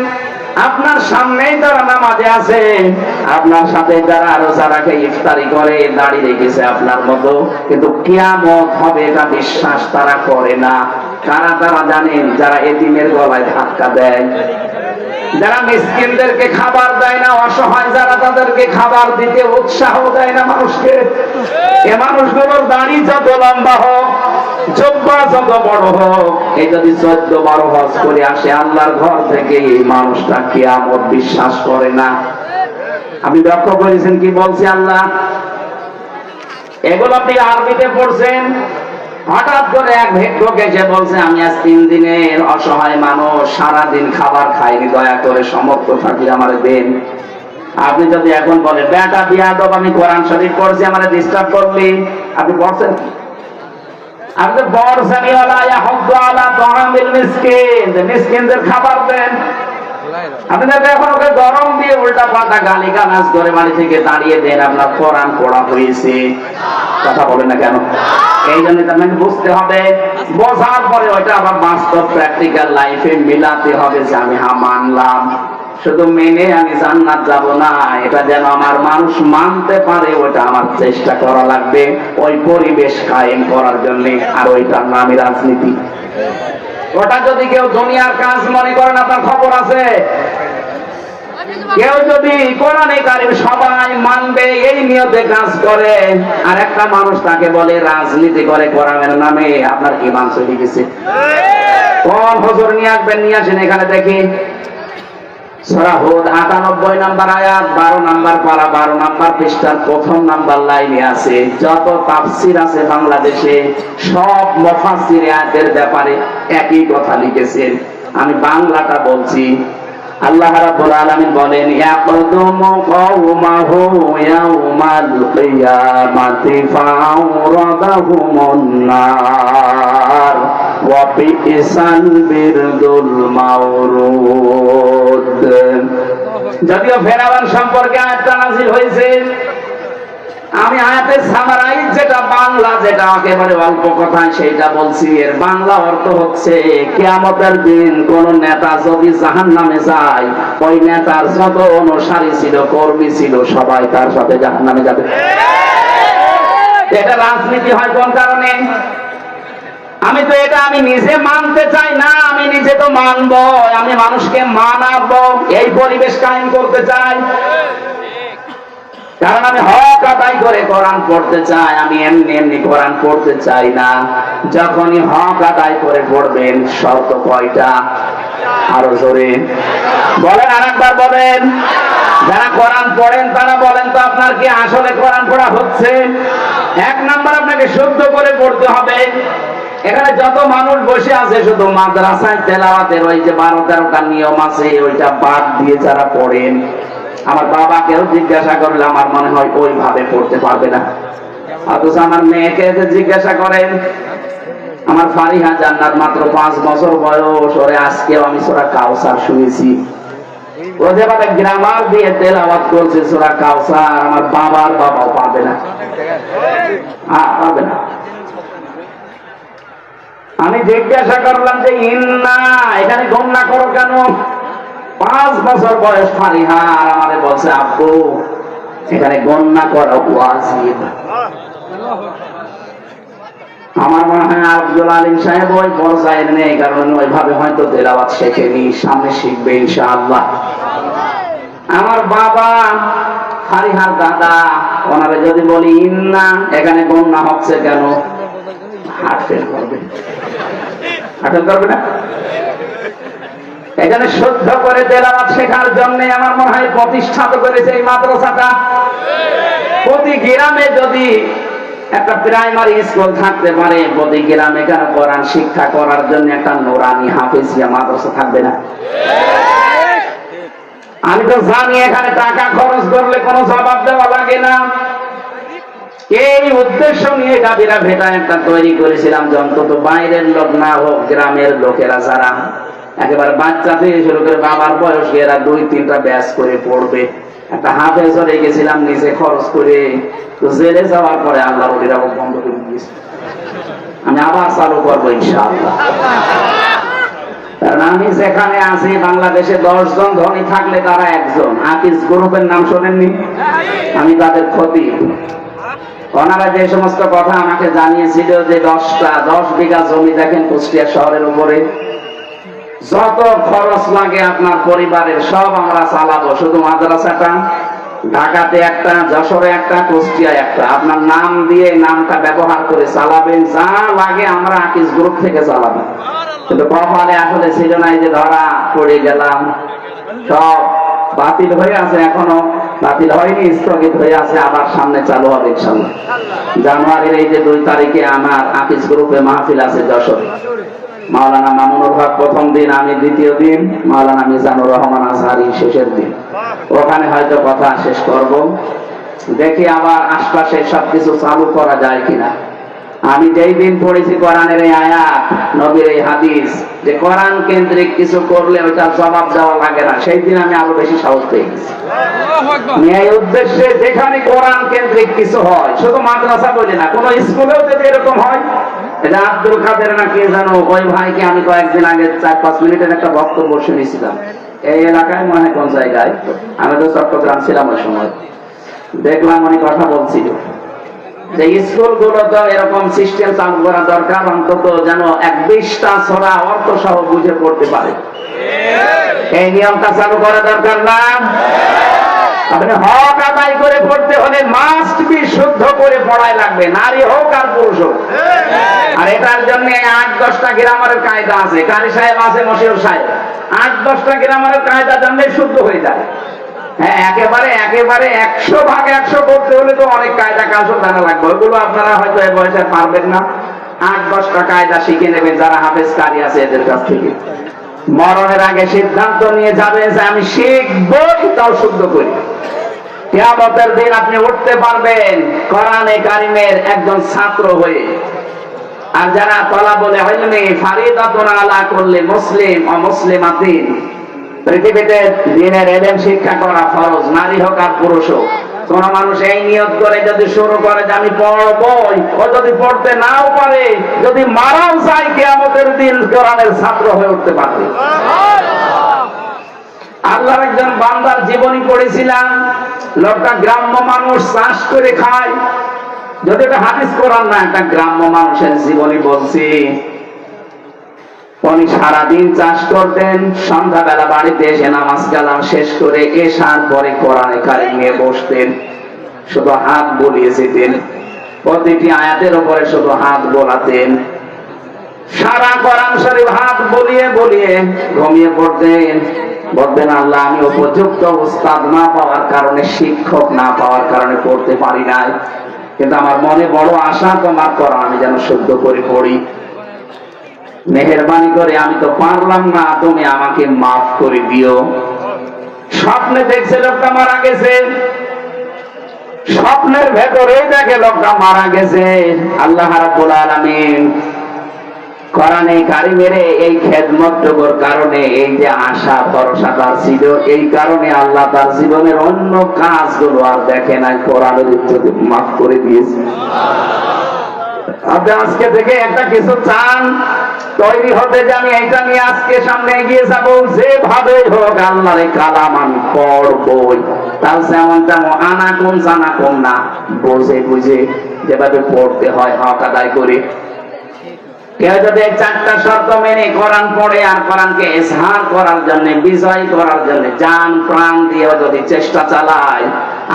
আপনার সামনেই যারা নামাজে আছে, আপনার সাথে যারা রোজা রাখে, ইফতারি করে, দাড়ি রেখেছে আপনার মতো, কিন্তু কিয়ামত হবে এটা বিশ্বাস তারা করে না। কারা তারা জানেন? যারা এতিমের গলায় ধাক্কা দেয়, যারা মিসকিনদেরকে খাবার দেয় না, অসহায় যারা, তাদেরকে খাবার দিতে উৎসাহ দেয় না মানুষকে। এ মানুষগুলোর দাড়ি যত লম্বা হোক, জব্বা যত বড় হোক, এই যদি 14-12 হজ করে আসে আল্লাহর ঘর থেকে, এই মানুষটা কিয়ামত বিশ্বাস করে না। আপনি লক্ষ্য করেছেন কি বলছে আল্লাহ? এগুলো আপনি আরবিতে পড়ছেন। হঠাৎ করে এক ভিক্ষুক এসে বলছে, আমি আজ 3 দিনের অসহায় মানুষ, সারাদিন খাবার খাইনি, দয়া করে সমর্থ থাকলে আমার দেন। আপনি যদি এখন বলে, বেটা বিয়াদব, আমি কোরআন শরীফ পড়ছি, আমার ডিস্টার্ব করলি, আপনি পড়ছেন কি? আপনি বলছেন ওয়ালা ইয়াহুদ্দু আলা তাআমিল মিসকিন, মিসকিনদের খাবার দেন। আপনি এখন ওকে গরম দিয়ে উল্টা পাল্টা গালি গালাজ করে বাড়ি থেকে দাঁড়িয়ে দেন, আপনার কোরআন পড়া হয়েছে। কথা বলেন না কেন? এই জন্য আপনাকে বুঝতে হবে, বোঝার পরে ওইটা আবার বাস্তব প্র্যাকটিক্যাল লাইফে মিলাতে হবে যে আমি মানলাম। শুধু মেনে আমি জান্নাত যাব না, এটা যেন আমার মানুষ মানতে পারে, ওটা আমার চেষ্টা করা লাগবে ওই পরিবেশ কায়েম করার জন্য। আর ওইটার নামই রাজনীতি। ওটা যদি কেউ দুনিয়ার কাজ মনে করেন, আপনার খবর আছে। কেউ যদি কোরআনে কারিম সবাই মানবে এই নিয়তে কাজ করে, আর একটা মানুষ তাকে বলে রাজনীতি করে কোরআনের নামে, আপনার ঈমান চলে গেছে। কোন হুজুর নিয়ে আসবেন, নিয়ে আসেন এখানে দেখি। সূরা হুদ ৯৮ নম্বর আয়াত, ১২ নম্বর পারা, ১২ নম্বর পৃষ্ঠার প্রথম নাম্বার লাইনে আছে। যত তাফসীর আছে বাংলাদেশে সব মুফাসসির আয়াতের ব্যাপারে একই কথা লিখেছেন। আমি বাংলাটা বলছি। আল্লাহ রাব্বুল আলামিন বলেন, ইয়াকদুমু কওমাহু ইয়াউমাল কিয়ামাতি ফাওরাদাহুমুন নার ওয়া বিইসাল বিরদুল মাওরুদ। যদিও ফেরাউন সম্পর্কে আয়াতটা নাযিল হয়েছে, আমি আয়াতের সামারাইজ যেটা বাংলা, যেটা একেবারে অল্প কথায় সেইটা বলছি। এর বাংলা অর্থ হচ্ছে, কিয়ামতের দিন কোন নেতা যদি জাহান্নামে যায়, ওই নেতার যত অনুসারী ছিল, কর্মী ছিল, সবাই তার সাথে জাহান্নামে যাবে। এটা রাজনীতি হয় কোন কারণে? আমি নিজে মানতে চাই না, আমি নিজে তো মানবো, আমি মানুষকে মানাবো, এই পরিবেশ কায়েম করতে চাই। কারণ আমি হক আদায় করে কোরআন পড়তে চাই, আমি এমনি এমনি কোরআন পড়তে চাই না। যখনই হক আদায় করে পড়বেন, শর্ত কয়টা? আরো জোরে বলেন, আরেকবার বলেন। যারা কোরআন পড়েন তারা বলেন তো, আপনার কি আসলে কোরআন পড়া হচ্ছে? এক নাম্বার, আপনাকে শুদ্ধ করে পড়তে হবে। এখানে যত মানুষ বসে আছে শুধু মাদ্রাসায় তেলাওয়াতের ওই যে ১২-১৩টা নিয়ম আছে, ওইটা বাদ দিয়ে যারা পড়েন, আমার বাবাকেও জিজ্ঞাসা করলে আমার মনে হয় ওইভাবে পড়তে পারবে না। অথচ আমার মেয়েকে জিজ্ঞাসা করেন, আমার ফারিহা জান্নাত মাত্র ৫ বছর বয়স, ওরে আজকেও আমি সূরা কাউসার শুনেছি। ও যেভাবে গ্রামার দিয়ে তেলাওয়াত করছে সূরা কাউসার, আমার বাবার বাবাও পারবে না, পারবে না। আমি জিজ্ঞাসা করলাম যে ইন্না এখানে গণনা করো কেন? ৫ বছর বয়স ফারিহা, আর আমাদের বলছে আব্বু এখানে গণনা করা ওয়াজিব। আমার মনে হয় আব্দুল আলিম সাহেব ওই পর্যায়ের নেই, কারণ ওইভাবে হয়তো তেলাওয়াত শেখেনি, সামনে শিখবে ইনশাআল্লাহ। আমার বাবা ফারিহার দাদা, ওনারে যদি বলি ইন্না এখানে গণনা হচ্ছে কেন, হার্ট ফেল করবে, না। এখানে শুদ্ধ করে তেলাওয়াত শেখার জন্য আমার মনে হয় প্রতিষ্ঠা করেছে এই মাদ্রাসাটা। প্রতি গ্রামে যদি একটা প্রাইমারি স্কুল থাকতে পারে, প্রতি গ্রামে কেন কোরআন শিক্ষা করার জন্য একটা নুরানি হাফেজিয়া মাদ্রাসা থাকবে না? আমি তো জানি এখানে টাকা খরচ করলে কোনো জবাব দেওয়া লাগে না। এই উদ্দেশ্য নিয়ে গাবিরা ভেটা একটা তৈরি করেছিলাম, যে অন্তত বাইরের লোক না হোক, গ্রামের লোকেরা যারা একেবারে বাচ্চা থেকে শুরু করে বাবার বয়স, এরা ২-৩টা ব্যাচ করে পড়বে। একটা হাফেজ রেখেছিলাম নিজে খরচ করে, তো জেলে যাওয়ার পরে আল্লাহ ওরা বন্ধ করে দিয়েছে। আমি আবার চালু করবো ইনশাআল্লাহ। কারণ আমি যেখানে আছি বাংলাদেশে ১০ জন ধনী থাকলে তারা একজন। হাফিজ গ্রুপের নাম শোনেননি? আমি তাদের খতিব। ওনারা যে সমস্ত কথা আমাকে জানিয়েছিল, যে ১০ বিঘা জমি দেখেন কুষ্টিয়া শহরের উপরে, যত খরচ লাগে আপনার পরিবারের সব আমরা চালাবো, শুধু মাদ্রাসাটা ঢাকাতে একটা, যশোরে একটা, কুষ্টিয়ায় একটা, আপনার নাম দিয়ে নামটা ব্যবহার করে চালাবেন, যা লাগে আমরা আকিস গ্রুপ থেকে চালাবো। কিন্তু কপালে আসলে ছিল না, এই যে ধরা পড়ে গেলাম, সব বাতিল হয়ে আছে, এখনো বাতিল হয়নি, স্থগিত হয়ে আছে, আবার সামনে চালু হবে ইনশাআল্লাহ। জানুয়ারির এই যে ২ তারিখে আমার আকিস গ্রুপে মাহফিল আছে যশোরে। মাওলানা মামুনুর হক প্রথম দিন, আমি দ্বিতীয় দিন, মাওলানা মিজানুর রহমান আজহারি শেষের দিন। ওখানে হয়তো কথা শেষ করব, দেখি আবার আশপাশে সবকিছু চালু করা যায় কিনা। আমি যেই দিন পড়েছি কোরআনের এই আয়াত, নবীর এই হাদিস, যে কোরআন কেন্দ্রিক কিছু করলে ওইটা জবাব দেওয়া লাগে না, সেই দিন আমি আরো বেশি সাহস পেয়ে গেছি। এই উদ্দেশ্যে যেখানে কোরআন কেন্দ্রিক কিছু হয়, শুধু মাদ্রাসা বলি না, কোন স্কুলেও যদি এরকম হয়, এটা আব্দুল কাদের না কে জানো, ওই ভাইকে আমি কয়েকদিন আগে ৪-৫ মিনিটের একটা বক্তব্য শুনেছিলাম। এই এলাকায় মনে হয় কোন জায়গায়, আমি তো চট্টগ্রাম ছিলাম ওই সময়, দেখলাম উনি কথা বলছিল যে স্কুলগুলো তো এরকম সিস্টেম চালু করা দরকার, অন্তত যেন 20টা ছড়া অর্থ সহ বুঝে পড়তে পারে। এই নিয়মটা চালু করা দরকার না? আপনি হক আদায় করে পড়তে হলে মাস্ট বি শুদ্ধ করে পড়াই লাগবে, নারী হোক আর পুরুষ হোক। আর এটার জন্য 8-10টা গ্রামারের কায়দা আছে, কারি সাহেব আছে, মশিউর সাহেব, 8-10টা গ্রামারের কায়দা জানলে শুদ্ধ হয়ে যায়। হ্যাঁ, একেবারে 100% করতে হলে তো অনেক কায়দা কাউশল জানা লাগবে, ওইগুলো আপনারা হয়তো এ বয়সে পারবেন না। 8-10টা কায়দা শিখে নেবেন যারা হাফেজ কারি আছে এদের কাছ থেকে। মরণের আগে সিদ্ধান্ত নিয়ে যাবে যে আমি শিখবো, তাও শুদ্ধ করি। কিয়ামতের দিন আপনি উঠতে পারবেন কোরআনে কারিমের একজন ছাত্র হয়ে। আর যারা তলাবুল ইলমি ফারিদাতুন আলা কুল্লি মুসলিম ও মুসলিমাতিন, পৃথিবীতে দ্বীনের ইলম শিক্ষা করা ফরজ, নারী হোক আর পুরুষ হোক। কোন মানুষ এই নিয়ত করে যদি শুরু করে যে আমি পড়বই, ও যদি পড়তে নাও পারে, যদি মারাও যায়, কিয়ামতের দিন কোরআনের ছাত্র হয়ে উঠতে পারবে। আল্লাহর একজন বান্দার জীবনী পড়েছিলাম, লোকটা গ্রাম্য মানুষ, চাষ করে খায়। যদি এটা হাদিস কোরআন না, একটা গ্রাম্য মানুষের জীবনী বলছি। উনি সারাদিন চাষ করতেন, সন্ধ্যাবেলা বাড়িতে এসে নামাজ কালাম শেষ করে এশার পরে কোরআনে কারিম নিয়ে বসতেন, শুধু হাত বুলিয়ে যেতেন, প্রতিটি আয়াতের উপরে শুধু হাত বোলাতেন, সারা কোরআন শরীফ হাত বলিয়ে বলিয়ে ঘুমিয়ে পড়তেন। বলতেন, আল্লাহ, আমি উপযুক্ত উস্তাদ না পাওয়ার কারণে, শিক্ষক না পাওয়ার কারণে পড়তে পারি নাই, কিন্তু আমার মনে বড় আশা তোমার কোরআন আমি যেন শুদ্ধ করে পড়ি। মেহেরবানি করে আমি তো পারলাম না, তুমি আমাকে মাফ করে দিও। স্বপ্নে দেখছে লোকটা মারা গেছে, স্বপ্নের ভেতরে দেখে লোকটা মারা গেছে। আল্লাহ রাব্বুল আলামিন কোরআনে কারিমের এই খেদমতটুকুর কারণে, এই যে আশা ভরসা তার ছিল, এই কারণে আল্লাহ তার জীবনের অন্য কাজগুলো আর দেখে নাই, কোরআনের ইজ্জতে মাফ করে দিয়েছে। আপনি আজকে থেকে একটা কিছু চান তৈরি হতে, যে আমি এইটা নিয়ে আজকে সামনে এগিয়ে যাবো, যেভাবে হোক আল্লাহর কালাম আমি পড়বই। তার যেমন তেমন আনা কোন জানা কোন না, বুঝে বুঝে যেভাবে পড়তে হয় হক আদায় করে। কেউ যদি 4টা শর্ত মেনে কোরআন পড়ে আর কোরআনকে ইজহার করার জন্য, বিজয় করার জন্য জান প্রাণ দিয়ে যদি চেষ্টা চালায়,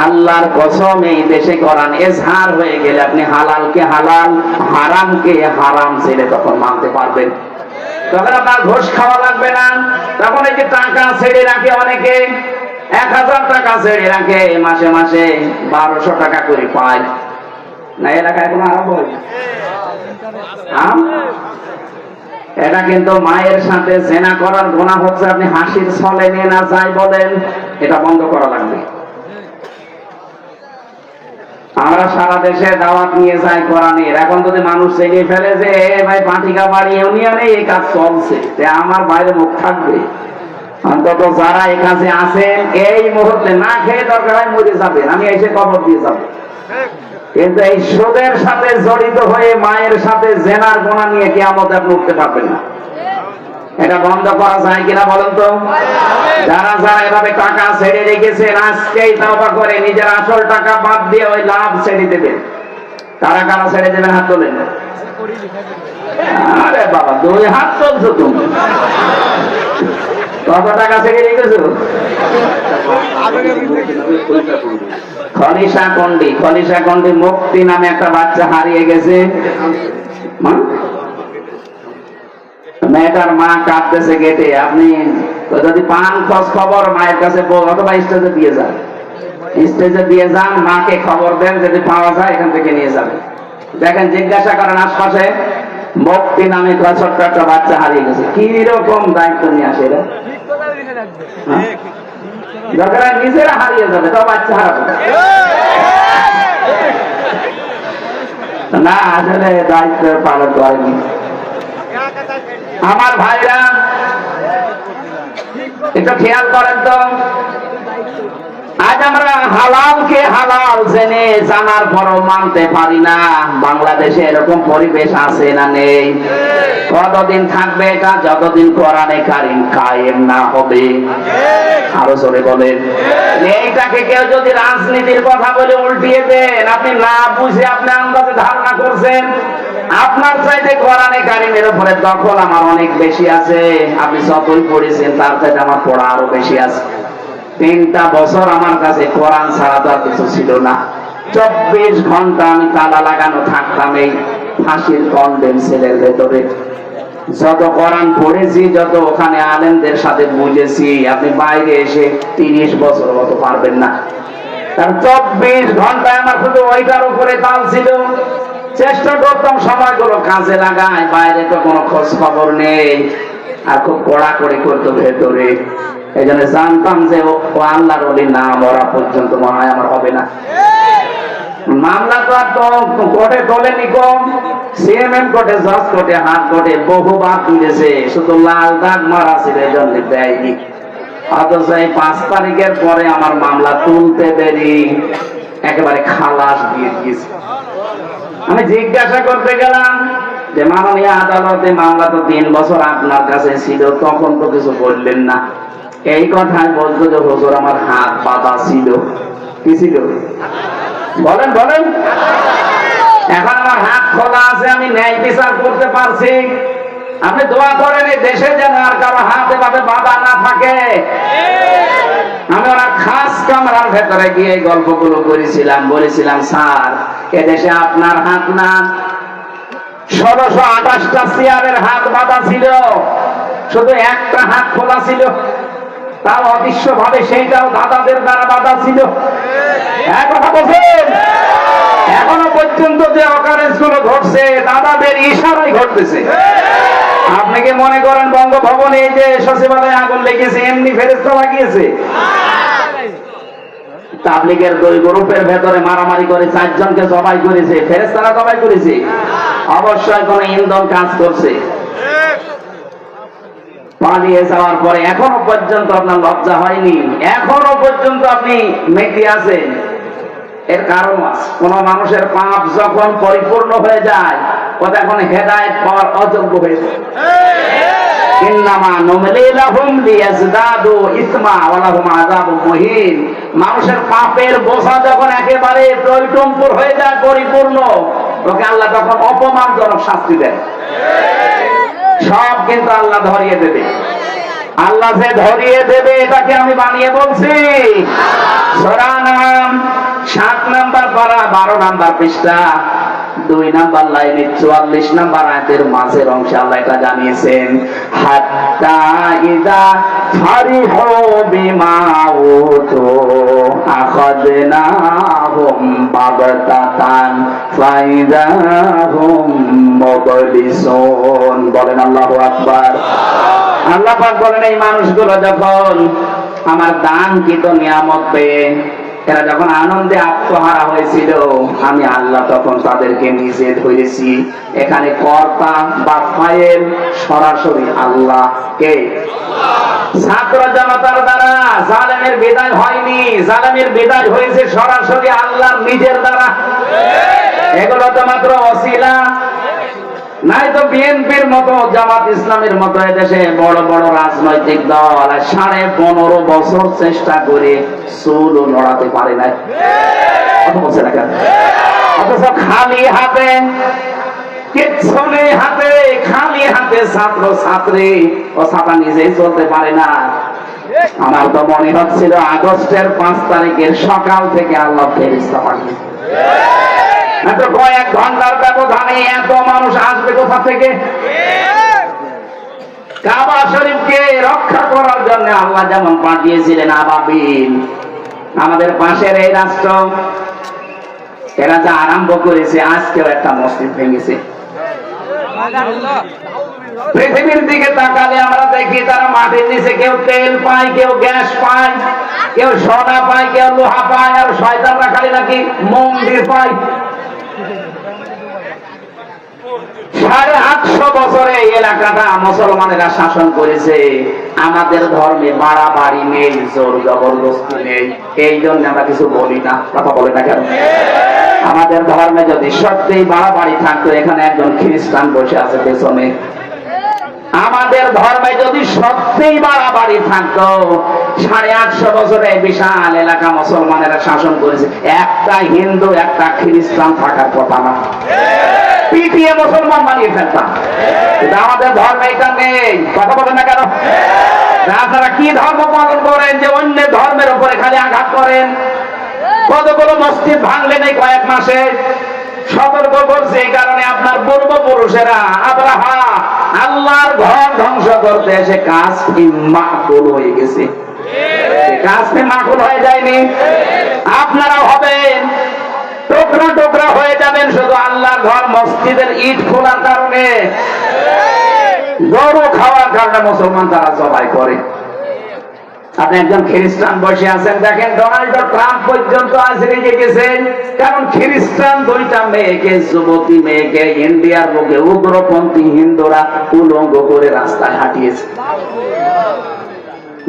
আল্লাহর কসম এই দেশে কোরআন ইজহার হয়ে গেলে আপনি হালালকে হালাল, হারামকে হারাম ছেড়ে তখন মানতে পারবেন। তখন আপনার ঘুষ খাওয়া লাগবে না। তখন এই যে টাকা ছেড়ে রাখে অনেকে, 1000 টাকা ছেড়ে রাখে, মাসে মাসে 1200 টাকা করে পায় না। এলাকায় কোনো আরম্ভ হয়, এটা কিন্তু মায়ের সাথে জেনা করার গুনাহ হচ্ছে। আপনি হাসির ছলে নিয়ে না যাই বলেন, এটা বন্ধ করা লাগবে। আমরা সারা দেশে দাওয়াত নিয়ে যাই কোরআনের, এখন যদি মানুষ জেনে ফেলে যে ভাই পাটিকা বাড়ি ইউনিয়নে এই কাজ চলছে, আমার বাইরে মুখ থাকবে। অন্তত যারা এই কাজে আছেন এই মুহূর্তে না খেয়ে দরকার হয় মরে যাবেন, আমি এসে খবর দিয়ে যাবো। কিন্তু এই সুদের সাথে জড়িত হয়ে মায়ের সাথে জেনার গুনাহ নিয়ে কিয়ামতে আপনি উঠতে পারবেন না। এটা বন্ধ করা যায় কিনা বলেন তো? যারা যারা এভাবে টাকা ছেড়ে রেখেছেন, আজকেই তওবা করে নিজের আসল টাকা বাদ দিয়ে ওই লাভ ছেড়ে দেবেন। কারা কারা ছেড়ে দেবেন? হাত তোলেন। আরে বাবা, 2 হাত তুলছো তুমি, কত টাকা ছেড়ে রেখেছো? খলিশাকন্ডি মুক্তি নামে একটা বাচ্চা হারিয়ে গেছে। মেয়েটার মা কাঁদতেছে গেটে, আপনি যদি পান খোঁজ খবর মায়ের কাছে অথবা স্টেজে দিয়ে যান, মাকে খবর দেন, যদি পাওয়া যায় এখান থেকে নিয়ে যাবেন। দেখেন, জিজ্ঞাসা করেন আশপাশে, মুক্তি নামে ছোট্ট একটা বাচ্চা হারিয়ে গেছে। কি রকম দায়িত্ব নিয়ে আসে এরা? দরকার নিজেরা হারিয়ে যাবে, তো বাচ্চা হারাবে না, আসলে দায়িত্ব পালন করেনি। আমার ভাইরা একটু খেয়াল করেন তো, আজ আমরা হালালকে হালাল জেনে জানার পরও মানতে পারি না। বাংলাদেশে এরকম পরিবেশ আছে না নেই? কতদিন থাকবে এটা? যতদিন কোরআনে কারিম কায়েম না হবে। আরো জোরে বলেন। এইটাকে কেউ যদি রাজনীতির কথা বলে উল্টিয়ে দেন, আপনি না বুঝে আপনি আন্দাজে ধারণা করছেন। আপনার চাইতে কোরআনে কারিমের উপরে দখল আমার অনেক বেশি আছে। আপনি যতই পড়েছেন তার চাইতে আমার পড়া আরো বেশি আছে। 3টা বছর আমার কাছে কোরআন ছাড়া তো আর কিছু ছিল না। 24 ঘন্টা আমি তালা লাগানো থাকতাম এই ফাঁসির কন্ডেম সেলের ভেতরে। যত কোরআন পড়েছি, যত ওখানে আলেমদের সাথে বুঝেছি, আপনি বাইরে এসে 30 বছর মতো পারবেন না। কারণ 24 ঘন্টায় আমার শুধু ওইটার উপরে তাল ছিল। চেষ্টা করতাম সময়গুলো কাজে লাগায়, বাইরে তো কোনো খোঁজ খবর নেই। আর খুব কড়াকড়ি করতো ভেতরে। এই জন্য জানতাম যে ও আল্লাহর ওলি না মরা পর্যন্ত মনে হয় আমার হবে না। মামলা তো আর তো কোর্টে তোলেনি কম, সিএমএম কোর্টে, জজ কোর্টে, হাত কোর্টে বহুবার তুলেছে, শুধু লাল দাগ মারা ছিল এই জন্য দেয়নি। অথচ এই 5 তারিখের পরে আমার মামলা তুলতে দেরি, একেবারে খালাস দিয়ে দিয়েছে। আমি জিজ্ঞাসা করতে গেলাম যে মাননীয় আদালতে মামলা তো 3 বছর আপনার কাছে ছিল, তখন তো কিছু বললেন না। এই কথাই বলতো যে হুজুর আমার হাত বাঁধা ছিল। কি ছিল? বলেন বলেন। এখন আমার হাত খোলা আছে, আমি ন্যায় বিচার করতে পারছি। আপনি দোয়া করেন এই দেশে যেন আর কারো হাত এভাবে বাঁধা না থাকে। আমি ওরা খাস কামরার ভেতরে গিয়ে এই গল্পগুলো করেছিলাম, বলেছিলাম স্যার এদেশে আপনার হাত না, 1628টা চেয়ারের হাত বাঁধা ছিল, শুধু একটা হাত খোলা ছিল। তাও অদৃশ্য ভাবে সেইটাও দাদাদের দ্বারা বাধা ছিল। এক কথা বলছেন, এখনো পর্যন্ত যে অকারেন্স গুলো ঘটছে দাদাদের ইশারায় ঘটতেছে। আপনি কি মনে করেন বঙ্গভবনে এই যে সচিবালয়ে আগুন লেগেছে এমনি ফেরেশতা লাগিয়েছে? তাবলীগের 2 গ্রুপের ভেতরে মারামারি করে 4 জনকে জবাই করেছে, ফেরেশতারা জবাই করেছে? অবশ্যই কোন ইন্ধন কাজ করছে। পালিয়ে যাওয়ার পরে এখনো পর্যন্ত আপনার লজ্জা হয়নি? এখনো পর্যন্ত আপনি মেতে আছেন? এর কারণ আছে। কোন মানুষের পাপ যখন পরিপূর্ণ হয়ে যায় ও তখন হেদায়েত পাওয়ার অযোগ্য হয়ে যায়। ইন্নামা নুমলি লাহুম লিয়াজদাদু ইসমা ওয়া লাহুম আযাবুম মুহিন। মানুষের পাপের বোঝা যখন একেবারে টইটম্বুর হয়ে যায়, পরিপূর্ণ, ওকে আল্লাহ তখন অপমানজনক শাস্তি দেন। সব কিন্তু আল্লাহ ধরিয়ে দেবে। আল্লাহ যে ধরিয়ে দেবে এটাকে আমি বানিয়ে বলছি। সূরা নাম 7 নাম্বার পারা 12 নাম্বার পৃষ্ঠা 2 নাম্বার লাইনে 44 নাম্বার আয়াতের মাঝের অংশে আল্লাহ এটা জানিয়েছেন, হাত্তা ইযা ফারিহু বিমা উতু আখাযনাহুম বাগতাতান ফাইযাহুম মুবলিসুন। বলেন আল্লাহু আকবার। আল্লাহ পাক বলেন এই মানুষগুলো যখন আমার দানকৃত নিয়ামত পেয়ে এরা যখন আনন্দে আত্মহারা হয়েছিল, আমি আল্লাহ তখন তাদেরকে নিজে ধরেছি। এখানে কর্তা বা ফাইল সরাসরি আল্লাহ। কে? ছাত্র জনতার দ্বারা জালেমের বিদায় হয়নি, জালেমের বিদায় হয়েছে সরাসরি আল্লাহর নিজের দ্বারা। এগুলো তো মাত্র ওসিলা। নাই তো বিএনপির মতো, জামাত ইসলামের মতো এদেশে বড় বড় রাজনৈতিক দল 15.5 বছর চেষ্টা করে চুলও নড়াতে পারে নাই। বলছে না কেন? অথচ খালি হাতে, কিচ্ছু নেই হাতে, খালি হাতে ছাত্র ছাত্রী ও ছাতা নিজেই চলতে পারে না। আমার তো মনে হচ্ছিল আগস্টের 5 তারিখের সকাল থেকে আল্লাহ ফেরেশতা পাঠিয়েছে। মাত্র কয়েক ঘন্টার ব্যবধানে এত মানুষ আসবে কোথা থেকে? কাবা শরীফকে রক্ষা করার জন্য আল্লাহ যেমন পাঠিয়েছিলেন আবাবিল, আমাদের পাশের এই রাষ্ট্র এরা যা আরম্ভ করেছে, আজকেও একটা মসজিদ ভেঙেছে। পৃথিবীর দিকে তাকালে আমরা দেখি তারা মাটির নিচে কেউ তেল পায়, কেউ গ্যাস পায়, কেউ সোনা পায়, কেউ লোহা পায়, আর শয়তানরা খালি নাকি মন্দির পায়। 850 বছরে এই এলাকাটা মুসলমানেরা শাসন করেছে। আমাদের ধর্মে বাড়াবাড়ি নেই, জোর জবরদস্তি নেই, এই জন্য আমরা কিছু বলি না। কথা বলে না কেন? আমাদের ধর্মে যদি সত্যিই বাড়াবাড়ি থাকতো, এখানে একজন খ্রিস্টান বসে আছে পেছনে, আমাদের ধর্মে যদি সত্যিই বাড়াবাড়ি থাকতো, 850 বছরে বিশাল এলাকা মুসলমানেরা শাসন করেছে, একটা হিন্দু একটা খ্রিস্টান থাকার কথা না, পিটিয়ে মুসলমান বানিয়ে ফেলতাম। কিন্তু আমাদের ধর্মে এটা নেই। কথা বলেন না কেন? আপনারা কি ধর্ম পালন করেন যে অন্য ধর্মের উপরে খালি আঘাত করেন? কতগুলো মসজিদ ভাঙলেন এই কয়েক মাসে? সতর্ক করছে এই কারণে আপনার পূর্বপুরুষেরা আব্রাহা আল্লাহর ঘর ধ্বংস করতে এসে কাজটি মাকুল হয়ে গেছে। কাজটি মাকুল হয়ে যায়নি? আপনারা হবেন, টুকরা টুকরা হয়ে যাবেন শুধু আল্লাহর ঘর মসজিদের ইট খোলার কারণে। গরু খাওয়ার কারণে মুসলমান তারা জবাই করে। আপনি একজন খ্রিস্টান বসে আছেন, দেখেন ডোনাল্ড ট্রাম্প পর্যন্ত আজ রেগে গেছেন, কারণ খ্রিস্টান 2টা মেয়েকে, যুবতী মেয়েকে ইন্ডিয়ার বুকে উগ্রপন্থী হিন্দুরা উলঙ্গ করে রাস্তায় হাঁটিয়েছে।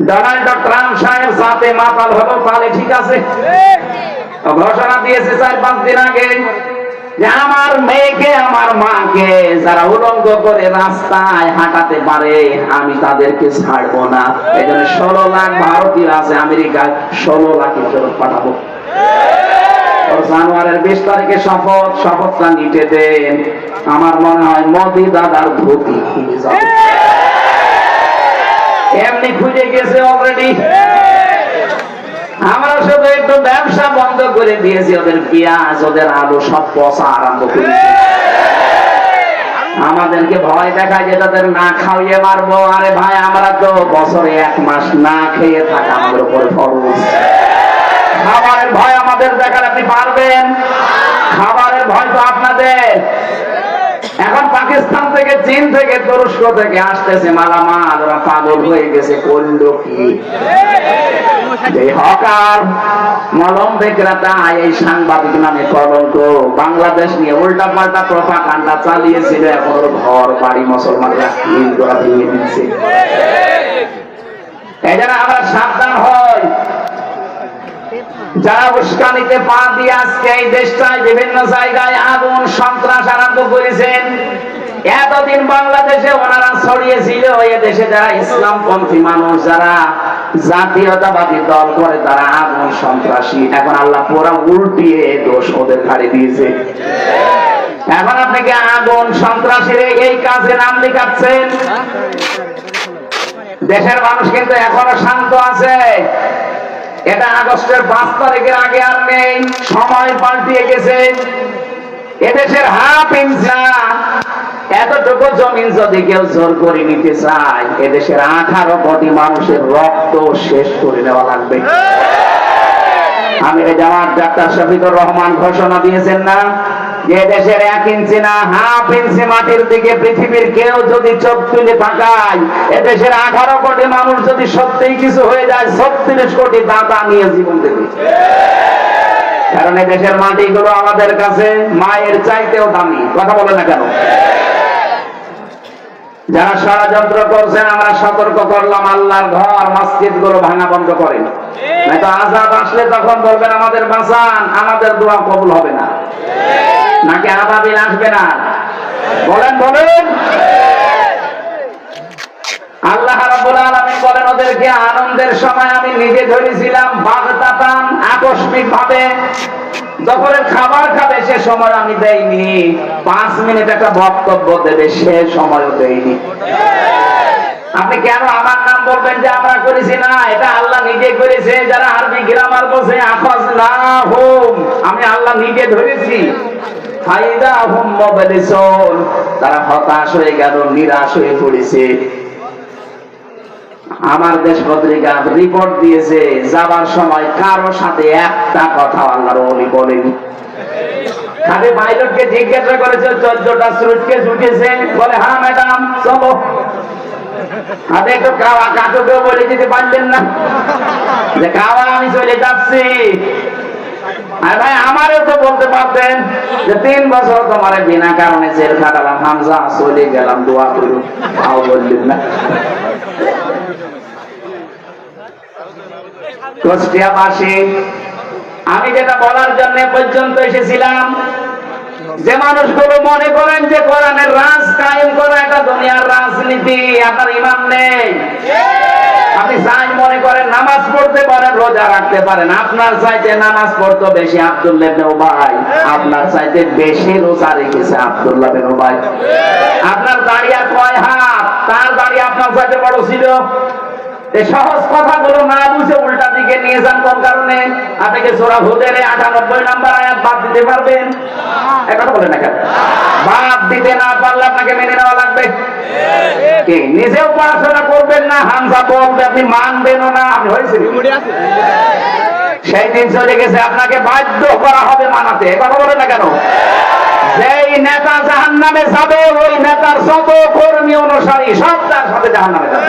ডোনাল্ড ট্রাম্প সাহেব সাথে মাতাল হলো, তাহলে ঠিক আছে, ঘোষণা দিয়েছে 4-5 দিন আগে যে আমার মেয়েকে আমার মাকে যারা উলঙ্গ করে রাস্তায় হাঁটাতে পারে আমি তাদেরকে ছাড়বো না। এই জন্য 16 লাখ ভারতীয় আছে আমেরিকায়, 16 লাখের ফেরত পাঠাবো। জানুয়ারির 20 তারিখে শপথটা নিতে দেন। আমার মনে হয় মোদি দাদার ধুতি খুলে যাবে, এমনি খুঁজে গেছে অলরেডি। আমরা শুধু একটু ব্যবসা বন্ধ করে দিয়েছি, ওদের পেঁয়াজ ওদের আলু সব পচা আরম্ভ করেছে। আমাদেরকে ভয় দেখায় যে তাদের না খাওয়িয়ে মারবো। আরে ভাই, আমরা তো বছরে 1 মাস না খেয়ে থাকা আমাদের উপরে ফরজ। খাবারের ভয় আমাদের দেখার আপনি পারবেন? খাবারের ভয় তো আপনাদের। এখন পাকিস্তান থেকে, চীন থেকে, তুরস্ক থেকে আসতেছে মালামাল, ওরা পাগল হয়ে গেছে। করলো কি? হকার মলম বিক্রেতা এই সাংবাদিক নামে কলঙ্ক বাংলাদেশ নিয়ে উল্টা পাল্টা প্রপাগান্ডা চালিয়েছিল। এখন ওর ঘর বাড়ি মুসলমানরা হিন্দুরা ভেঙে দিচ্ছে। এই জন্য আমরা সাবধান হই। যারা উস্কানিতে পা দিয়ে আজকে এই দেশটায় বিভিন্ন জায়গায় আগুন সন্ত্রাস আরম্ভ করেছেন, এতদিন বাংলাদেশে ওনারা ছড়িয়েছিল। এ দেশে যারা ইসলামপন্থী মানুষ, যারা জাতীয়তাবাদী দল করে, তারা আগুন সন্ত্রাসী। এখন আল্লাহ পুরা উল্টিয়ে দোষ ওদের ঘাড়ে দিয়েছে। এখন আপনি কি আগুন সন্ত্রাসীর এই কাজে নাম লিখাচ্ছেন? দেশের মানুষ কিন্তু এখনো শান্ত আছে। এটা আগস্টের 5 তারিখের আগে আর নেই, সময় পাল্টিয়ে গেছে। এদেশের হাফ ইঞ্চি এতটুকু জমিন যদি কেউ জোর করে নিতে চায়, এদেশের 18 কোটি মানুষের রক্ত শেষ করে নেওয়া লাগবে। আমির জামাত ডাক্তার শফিকুর রহমান ঘোষণা দিয়েছেন না যে দেশের 1 ইঞ্চি না, হাফ ইঞ্চি মাটির দিকে পৃথিবীর কেউ যদি চোখ তুলে তাকায়, এদেশের 18 কোটি মানুষ যদি সত্যিই কিছু হয়ে যায়, 36 কোটি দাতা নিয়ে জীবন দেবে। কারণ এই দেশের মাটিগুলো আমাদের কাছে মায়ের চাইতেও দামি। কথা বলে না কেন? যারা ষড়যন্ত্র করছেন আমরা সতর্ক করলাম, আল্লাহর ঘর মসজিদ গুলো ভাঙা বন্ধ করেন, নয়তো আযাব আসলে তখন বলবেন আমাদের বাঁচান, আমাদের দোয়া কবুল হবে না। নাকি আবাবিল আসবে না? বলেন বলেন। আল্লাহ রাব্বুল আলামিন বলেন, ওদেরকে আনন্দের সময় আমি নিজে ধরেছিলাম, বাগতাতান আকস্মিক ভাবে। দুপুরের খাবার খাবে সে সময় আমি দেইনি, 5 মিনিট একটা বক্তব্য দেবে সে সময়ও দেইনি। আপনি কেন আমার নাম বলবেন যে আমরা করেছি? না, এটা আল্লাহ নিজে করেছে। যারা আরবি গ্রামার বসে আখাযনাহুম, আমি আল্লাহ নিজে ধরেছি। ফাইদাহুম মুবলিসুন, তারা হতাশ হয়ে গেল, নিরাশ হয়ে পড়েছে। আমার দেশ পত্রিকা রিপোর্ট দিয়েছে, যাবার সময় কারো সাথে একটা কথা আল্লাহর ওলি বলেনি। খালি পাইলটকে জিজ্ঞাসা করেছে 14টা সুটকেস উঠেছে, বলে হ্যাঁ ম্যাডাম চলো। আপনি একটু খাওয়া কাকুকেও বলে দিতে পারলেন না যে খাওয়া আমি চলে যাচ্ছি। আর ভাই আমারও তো বলতে পারতেন যে 3 বছর তোমার বিনা কারণে জেল খাটালাম, হামজা চলে গেলাম, দোয়া করুন, তাও বললেন না। কুষ্টিয়াবাসী, আমি যেটা বলার জন্য পর্যন্ত এসেছিলাম, যে মানুষগুলো মনে করেন যে কোরআনের রাজ কায়েম করা এটা দুনিয়ার রাজনীতি, আপনার ঈমান নেই। আপনি যাই মনে করেন নামাজ পড়তে পারেন, রোজা রাখতে পারেন, আপনার চাইতে নামাজ পড়তো বেশি আব্দুল্লাহ ইবনে উবাই, আপনার চাইতে বেশি রোজা রেখেছে আব্দুল্লাহ ইবনে উবাই। আপনার দাড়ি আর 6 হাত, তার দাড়ি আপনার চাইতে বড় ছিল। এই সহজ কথাগুলো না বুঝে উল্টা দিকে নিয়ে যান কোন কারণে? আপনাকে সূরা হুদের 98 নম্বর আয়াত বাদ দিতে পারবেন? একটা বলেন না কেন? বাদ দিতে না পারলে আপনাকে মেনে নেওয়া লাগবে। কি নিজেও পড়াশোনা করবেন না, হামজা বলবে আপনি মানবেনও না, আপনি হয়েছে সেই দিন চলে গেছে, আপনাকে বাধ্য করা হবে মানাতে। কথা বলেন না কেন? যেই নেতা জাহান্নামে যাবে, ওই নেতার যত কর্মী অনুসারী সব তার সাথে জাহান্নামে যাবে।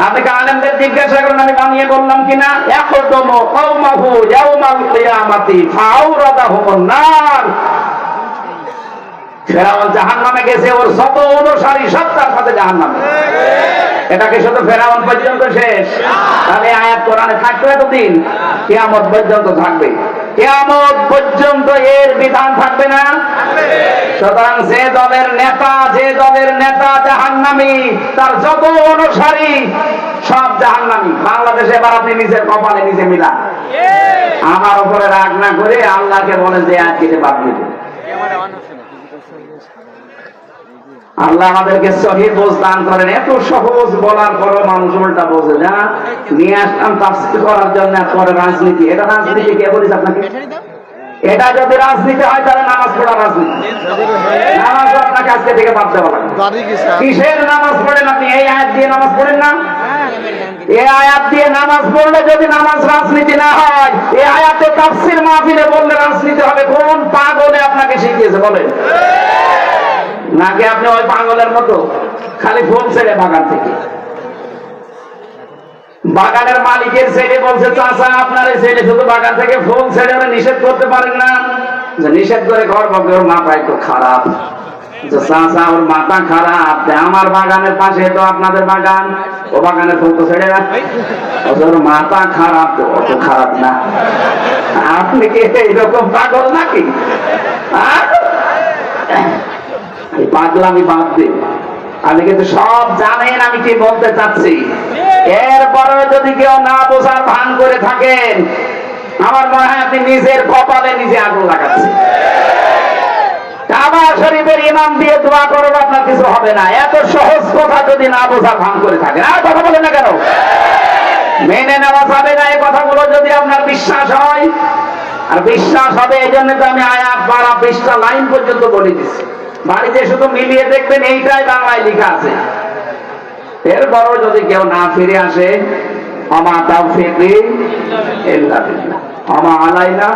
আপনি আলেমদের জিজ্ঞাসা করেন, আমি বানিয়ে বললাম কিনা? ইয়াকদুমু কওমাহু ইয়াওমাল কিয়ামাতি ফাআওরাদাহুমুন নার। ফেরাউন জাহান্নামে গেছে, ওর যত অনুসারী সব তার সাথে জাহান্নামে। এটাকে শুধু ফেরাউন পর্যন্ত শেষ? তাহলে আয়াত কোরআনে থাকবে এতদিন, কিয়ামত পর্যন্ত থাকবে। কিয়ামত পর্যন্ত এর বিধান থাকবে না। সুতরাং যে দলের নেতা জাহান্নামী, তার যত অনুসারী সব জাহান্নামী। বাংলাদেশে এবার আপনি নিজের কপালে নিজে মিলা। আমার উপরে রাগ না করে আল্লাহকে বলেন যে আয়াত কেটে বাদ দিতে। আল্লাহ আমাদেরকে সহিহ বোঝ দান করেন। এত সহজ বলার পরও মানুষ উল্টা বোঝে না। নিয়ে আসলাম তাফসীর করার জন্য, পরে রাজনীতি। এটা রাজনীতি কে বলিস আপনাকে? এটা যদি রাজনীতি হয় তাহলে নামাজ পড়া রাজনীতি। নামাজ আপনাকে আজকে থেকে বাদ দেওয়া লাগবে। কিসের নামাজ পড়েন আপনি? এই আয়াত দিয়ে নামাজ পড়েন না? এই আয়াত দিয়ে নামাজ পড়লে যদি নামাজ রাজনীতি না হয়, এই আয়াতে তাফসীর মাহফিলে বললে রাজনীতি হবে। কোন পাগলে আপনাকে শিখিয়েছে বলেন? নাকি আপনি ওই পাগলের মতো খালি ফোন ছেড়ে বাগান থেকে? বাগানের মালিকের ছেলে বলছে, চাচা আপনার এই ছেলে শুধু বাগান থেকে ফোন ছেড়ে নিষেধ করতে পারেন না? যে নিষেধ করে ঘর বলবে ওর মাথা একটু খারাপ। চাচা ওর মাথা খারাপ, আমার বাগানের পাশে তো আপনাদের বাগান, ও বাগানের ফোন তো ছেড়ে না, ওর মাথা খারাপ। তো অত খারাপ না। আপনি কি এইরকম পাগল নাকি? পাগলামি বাদ দিন। আপনি কিন্তু সব জানেন আমি কি বলতে চাচ্ছি। এরপরে যদি কেউ না বোঝার ভান করে থাকেন, আমার মনে হয় আপনি নিজের কপালে নিজে আগুন লাগাচ্ছেন। কাবা শরীফের ইমাম দিয়ে দোয়া করলে আপনার কিছু হবে না। এত সহজ কথা যদি না বোঝার ভান করে থাকেন, আর কথা বলেন না কেন? মেনে নেওয়া যাবে না এই কথাগুলো যদি আপনার বিশ্বাস হয়। আর বিশ্বাস হবে এই জন্য তো আমি আয়াত 12-20টা লাইন পর্যন্ত বলে দিচ্ছি। বাড়িতে শুধু মিলিয়ে দেখবেন, এইটাই বাংলায় লেখা আছে। এরপরও যদি কেউ না ফিরে আসে, আমা তাওফীকি ইল্লা বিল্লাহ, আমা আলাইনা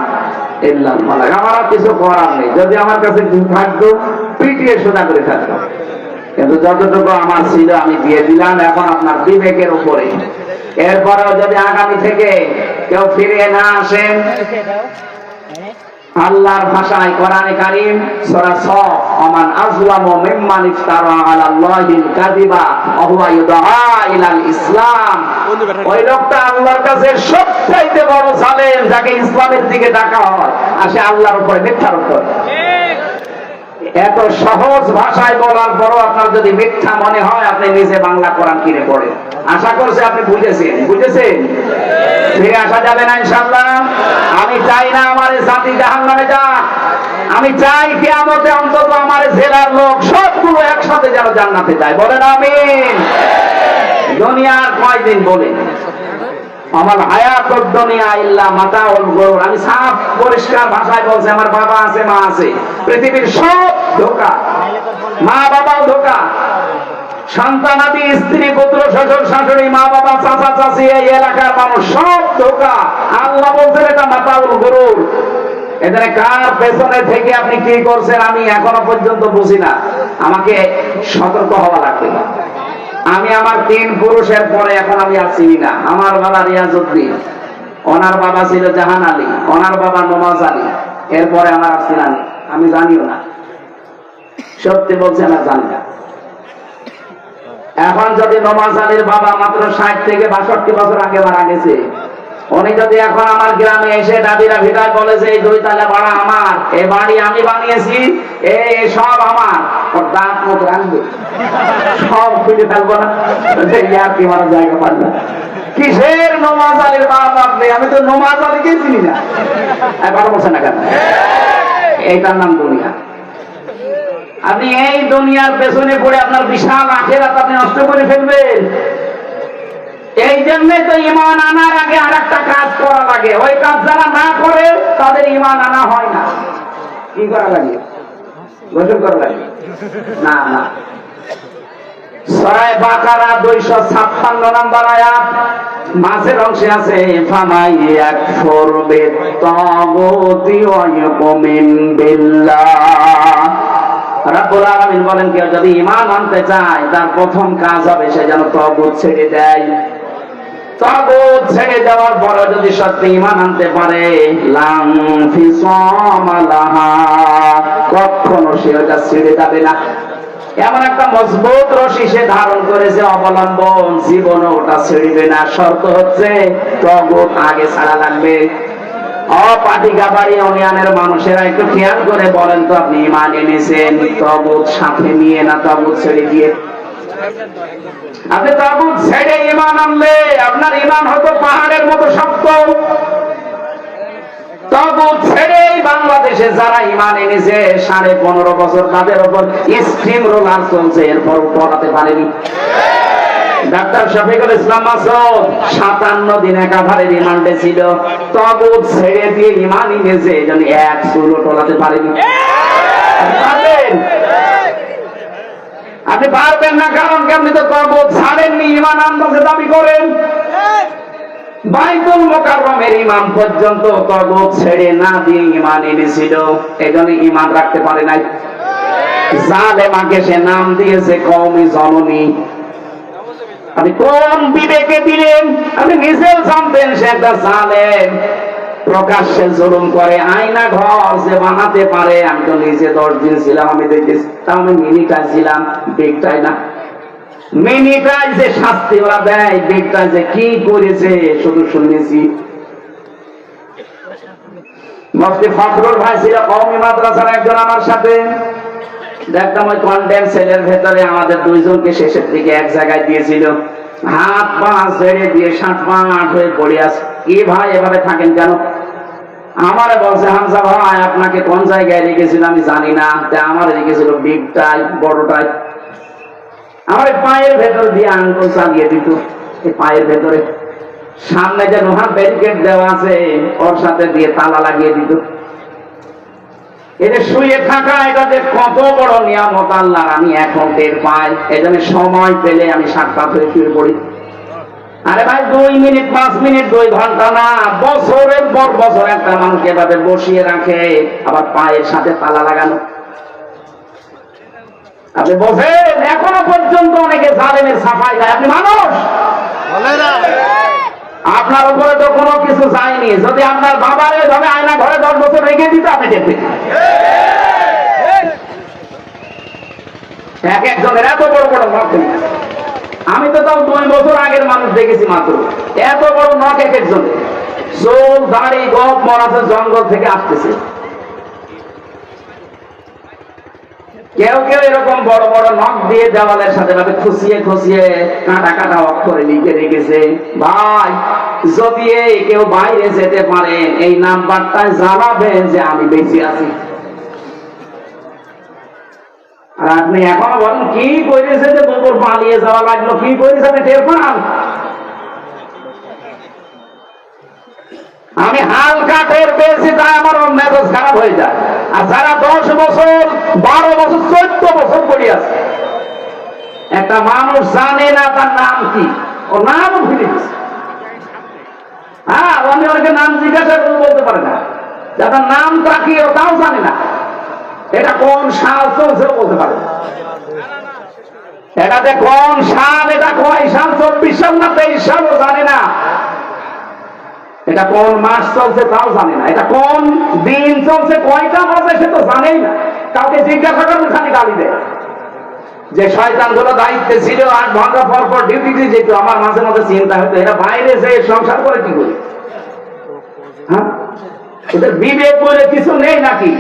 ইল্লাল বালাগ। আমার আর কিছু করার নেই। যদি আমার কাছে থাকতো পিটিয়ে সোজা করে থাকতো, কিন্তু যতটুকু আমার ছিল আমি দিয়ে দিলাম। এখন আপনার বিবেকের উপরে। এরপরেও যদি আগামী থেকে কেউ ফিরে না আসেন, আল্লাহর ভাষায় কোরআনে কারীম সূরা সফ, আমান আযলামু মিম্মান ইফতারা আলাল্লাহিল কাযিবা ওয়া হুয়া ইউদআ ইলাল ইসলাম। ওই লোকটা আল্লাহর কাছে সবচাইতে বড় জালেম, যাকে ইসলামের দিকে ডাকা হয়, আসে আল্লাহর উপরে মিথ্যার উপর। এত সহজ ভাষায় বলার পরও আপনার যদি মিথ্যা মনে হয়, আপনি নিজে বাংলা কোরআন কিনে পড়েন। আশা করছি আপনি বুঝেছেন। ফিরে আসা যাবে না ইনশাআল্লাহ। আমি চাই না আমার জাতি জাহান্নামে যাক। আমি চাই কিয়ামতে অন্তত আমার জেলার লোক সবগুলো একসাথে যেন জান্নাতে যায়। বলেন আমিন। দুনিয়ার কয়দিন বলেন, আমার হায়াতুদ দুনিয়া ইল্লা মাতাউল গুরুর। আমি সাফ পরিষ্কার ভাষায় বলছি, আমার বাবা আছে, মা আছে, পৃথিবীর সব ধোঁকা। মা বাবাও ধোঁকা, সন্তানাদি, স্ত্রী, পুত্র, শ্বশুর, শাশুড়ি, মা বাবা, চাচা চাচি, এই এলাকার মানুষ সব ধোঁকা। আল্লাহ বলছেন এটা মাতাউল গুরুর। এখানে কার পেছনে থেকে আপনি কি করছেন আমি এখনো পর্যন্ত বুঝি না। আমাকে সতর্ক হওয়া লাগবে। আমি আমার 3 পুরুষের পরে এখন আমি আর চিনি না। আমার বাবা রিয়াজউদ্দিন, ওনার বাবা ছিল জাহান আলী, ওনার বাবা নমাজ আলী, এরপরে আমার আসছিলেন আমি জানিও না, সত্যি বলছি আমার জানি না। এখন যদি নমাজ আলীর বাবা মাত্র 60 থেকে 62 বছর আগে মারা গেছে, উনি যদি এখন আমার গ্রামে এসে দাদিরা ভিটায় বলে যে এই 2 তালা বাড়া আমার, এই বাড়ি আমি বানিয়েছি, এই সব আমার, ওর দাঁত মুখ রাখবে সব খুলে ফেলবো না, আর কি আমার জায়গা পান না। কিসের নমাজ আলীর বাপ আপনি? আমি তো নমাজ আলীকে চিনি না। কথা বলছেন না কেন? এইটার নাম দুনিয়া। আপনি এই দুনিয়ার পেছনে পড়ে আপনার বিশাল আখিরাত আপনি নষ্ট করে ফেলবেন। এই জন্যই তো ঈমান আনার আগে আর একটা কাজ করা লাগে, ওই কাজ যারা না করে তাদের ঈমান আনা হয় না। কি করা লাগে? গোসল করা লাগে? না না। সূরা বাকারা 256 নম্বর আয়াত মাঝের অংশে আছে ফামাই ইয়াকফুর বিত-তাগুতি ওয়া ইউমিন বিল্লাহ। রাব্বুল আলামিন বলেন কেউ যদি ঈমান আনতে চায় তার প্রথম কাজ হবে সে যেন তাগুত ছেড়ে দেয়। তাগুত ছেড়ে দেওয়ার পরে যদি সত্যি ঈমান আনতে পারে লাম ফিসামা লাহা, কখনো সে ওটা ছেড়ে যাবে না। এমন একটা মজবুত রশি সে ধারণ করেছে অবলম্বন, জীবনে ওটা ছেড়বে না। শর্ত হচ্ছে তাগুত আগে ছাড়া লাগবে। অপাটিকাবাড়ি ইউনিয়নের মানুষেরা একটু খেয়াল করে বলেন তো, আপনি ঈমান এনেছেন তাগুত সাথে নিয়ে না তাগুত ছেড়ে দিয়ে? আপনি তাগুত ছেড়ে ঈমান আনলে আপনার ঈমান হয়তো পাহাড়ের মতো শক্ত। তাগুত ছেড়ে বাংলাদেশে যারা ঈমান এনেছে 15.5 বছর তাদের উপর স্টিম রোলার চলছে, এরপর পড়াতে পারেনি। ডাক্তার শফিকুল ইসলাম মাসুদ 57 দিন একাধারে রিমান্ডে ছিল, তাগুত ছেড়ে দিয়ে ঈমান এনেছে, এজন্য এক চুলও টলাতে পারেনি। আপনি পারবেন না, কারণ আপনি তো তাগুত ছাড়েননি, ঈমান আনতে দাবি করেন। বাইতুল মুকাররমের ইমাম পর্যন্ত তাগুত ছেড়ে না দিয়ে ঈমান এনেছিল, এজন্য ঈমান রাখতে পারে নাই। জালেমাকে সে নাম দিয়েছে কওমি জননী। আপনি কোন বিবেকে দিলেন? আপনি নিজেও জানতেন সে একটা জালেম, প্রকাশ্যে জুলুম করে। আয়না ঘর যে বানাতে পারে, আমি তো নিজে 10 দিন ছিলাম, আমি দেখেছি। তাও আমি মিনিটাই ছিলাম, বেগটাই না। মিনিটাই যে শাস্তি ওরা দেয়, বেগটাই যে কি করেছে শুধু শুনেছি। মুফতি ফখরুল ভাই ছিল কওমি মাদ্রাসার একজন আমার সাথে, দেখতাম ওই কন্ডেম সেলের ভেতরে আমাদের 2 জনকে শেষের দিকে এক জায়গায় দিয়েছিল, হাত পা ছেড়ে দিয়ে 60 হয়ে পড়ে আছে। কি ভাই এভাবে থাকেন কেন? আমারে বলছে হামজা ভাই আপনাকে কোন জায়গায় রেখেছিল আমি জানি না, আমার রেখেছিল বিগটাই বড়টাই। আমার পায়ের ভেতর দিয়ে আঙ্গুল চালিয়ে দিত, এই পায়ের ভেতরে সামনে যে লোহার ব্যারিকেড দেওয়া আছে ওর সাথে দিয়ে তালা লাগিয়ে দিত। এটা শুয়ে থাকা, এটা যে কত বড় নিয়ামত আল্লাহর, আমি এখন টের পাই। এজন্য সময় পেলে আমি 7 হয়ে শুয়ে পড়ি। আরে ভাই 2 মিনিট 5 মিনিট 2 ঘন্টা না, বছরের পর বছর একটা মানুষকে এভাবে বসিয়ে রাখে, আবার পায়ের সাথে তালা লাগানো। আপনি বোঝেন এখনো পর্যন্ত অনেকে জালেমের সাফাই দেয়। আপনি মানুষ, আপনার উপরে তো কোনো কিছু যায়নি। যদি আপনার বাবার এভাবে আয়না ঘরে 10 বছর রেখে দিত আপনি দেখবেন। এক একজনের এত বড় বড় নখ, আমি তো তাও 2 বছর আগের মানুষ দেখেছি মাত্র। এত বড় নখ এক একজনের, চুল দাড়ি গোপ মরাছে জঙ্গল থেকে আসতেছে। কেউ কেউ এরকম বড় বড় নখ দিয়ে দেওয়ালের সাথে সাথে খুশিয়ে খুশিয়ে কাটা কাটা অক্ষরে লিখে রেখেছে। ভাই যদি কেউ বাইরে যেতে পারেন এই নাম্বারটায় জানাবেন যে আমি বেঁচে আছি। আর আপনি এখনো বলেন কি করেছে যে দুপুর পালিয়ে যাওয়া লাগলো, কি করেছে আপনি টের পান? আমি হালকা টের পেয়েছি, তাই আমার মেজাজ খারাপ হয়ে যায়। আর যারা 10 বছর 12 বছর 14 বছর পড়ে আছে, একটা মানুষ জানে না তার নাম কি, ও নাম ভুলে গেছে। হ্যাঁ, আমি অনেকে নাম জিজ্ঞাসা করে বলতে পারে না, যার নামটা কি ও তাও জানে না। এটা কোন সাল চলছে বলতে পারে, এটাতে কোন সাল, এটা কয় সাল, 24 সাল না 23 সাল ও জানে না। এটা কোন মাস চলছে তাও জানে না, এটা কোন দিন চলছে, কয়টা বাজে সে তো জানেই না। কাউকে জিজ্ঞাসা করবে খালি গালি দেয়। যে শয়তান গুলো দায়িত্বে ছিল 8 ঘন্টা পর পর ডিউটিতে যেত, আমার মাঝে মাঝে চিন্তা হতো এরা বাইরে যে সংসার করে কি করে, হ্যাঁ ওদের বিবেক বলে কিছু নেই নাকি?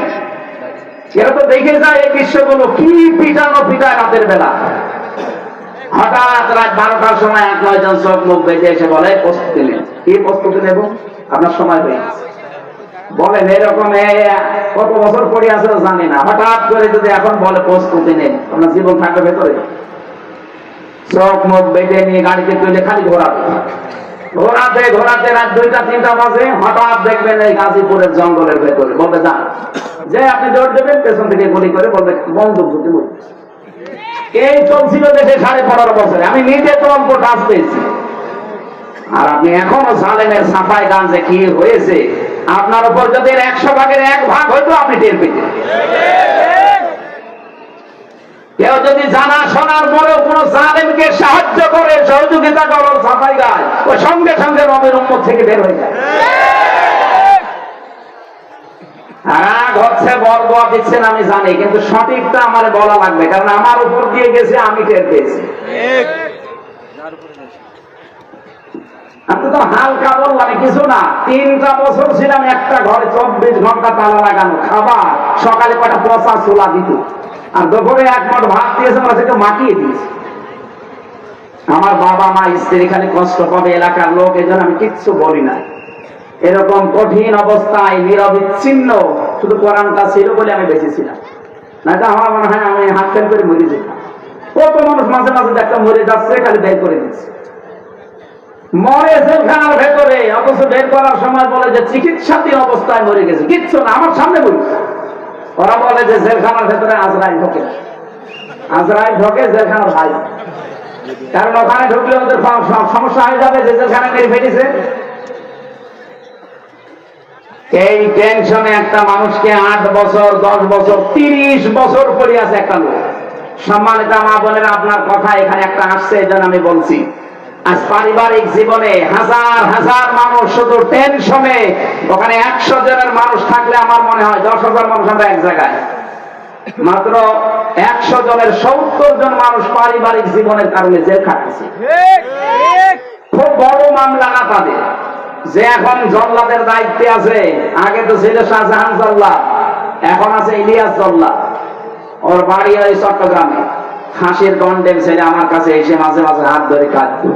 এরা তো দেখে যায় এই দৃশ্যগুলো, কি পিটানো পিটায় রাতের বেলা। হঠাৎ রাত 12টার সময় 8-9 জন চোখ মুখ বেঁধে এসে বলে প্রস্তুতি নেন। কি প্রস্তুতি নেব? আপনার সময় হয়ে গেছে। বলেন এরকম কত বছর পরে আছে জানি না, হঠাৎ করে যদি এখন বলে প্রস্তুতি নেন, আপনার জীবন থাকবে ভেতরে? চোখ মুখ বেঁধে নিয়ে গাড়িতে তুলে খালি ঘোরাবে, ঘোরাতে ঘোরাতে রাত 2টা-3টা বাজে হঠাৎ দেখবেন এই গাজীপুরের জঙ্গলের ভেতরে। বলবে যান, যে আপনি দৌড় দেবেন, পেছন থেকে গুলি করে বলবে বন্দুক ঢুকে বলবে। এই চলছিল দেশে 15.5 বছরে, আমি নিজে তো অল্প টাচ পেয়েছি। আর আপনি এখনো জালেমের সাফাই গান যে কি হয়েছে, আপনার উপর যদি 100 ভাগের 1 ভাগ হইতো আপনি টের পেতেন। কেউ যদি জানা শোনার পরেও কোন জালেমকে সাহায্য করে, সহযোগিতা করে, সাফাই গায়, ও সঙ্গে সঙ্গে রবের উম্মত থেকে বের হয়ে যায়। রাগ হচ্ছে, বরদোয়া দিচ্ছেন আমি জানি, কিন্তু সঠিকটা আমার বলা লাগবে, কারণ আমার উপর দিয়ে গেছে, আমি টের পেয়েছি। আমি তো হালকা বললাম কিছু না। 3টা বছর ছিলাম একটা ঘরে, 24 ঘন্টা তালা লাগানো, খাবার সকালে কটা পচা ছোলা দিত, আর দুপুরে 1 মুঠ ভাত দিয়েছে, আমরা সেটা মাখিয়ে দিয়েছি। আমার বাবা মা স্ত্রী খালি কষ্ট পাবে, এলাকার লোক, এই জন্য আমি কিচ্ছু বলি না। এরকম কঠিন অবস্থায় নিরবিচ্ছিন্ন শুধু কোরআনটা ছিল বলে আমি বেঁচে ছিলাম, না তো আমার মনে হয় আমি হাত ফেল করে মরে যেতাম। কত মানুষ মাঝে মাঝে একটা মরে যাচ্ছে, খালি বের করে দিচ্ছে, মরে জেলখানার ভেতরে, অথচ বের করার সময় বলে যে চিকিৎসাধীন অবস্থায় মরে গেছে। কিচ্ছু না, আমার সামনে মরেছে। ওরা বলে যে জেলখানার ভেতরে আজরাইল ঢোকে, আজরাইল ঢোকে জেলখানার ভাই, কারণ ওখানে ঢুকলে ওদের সমস্যা হয়ে যাবে, যে জেলখানা মেরে ফেলেছে। এই টেনশনে একটা মানুষকে 8 বছর, 10 বছর, 30 বছর পড়ে আছে একটা লোক। সম্মানিত মা বোনেরা, আপনার কথা এখানে একটা আসছে, এই জন্য আমি বলছি। আজ পারিবারিক জীবনে হাজার হাজার মানুষ শুধু টেনশনে, ওখানে 100 জনের মানুষ থাকলে আমার মনে হয় 10,000 মানুষ আমরা এক জায়গায়। মাত্র 100 জনের 70 জন মানুষ পারিবারিক জীবনের কারণে জেল খাটছে। খুব বড় মামলা না তাদের, যে এখন জল্লাদের দায়িত্বে আছে। আগে তো ছিল শাহজাহান জল্লাদ, এখন আছে ইলিয়াস জল্লাদ। ওর বাড়ি ওই চট্টগ্রামে। ফাঁসির কন্ডেম ছেলে আমার কাছে এসে মাঝে মাঝে হাত ধরে কাঁদতো,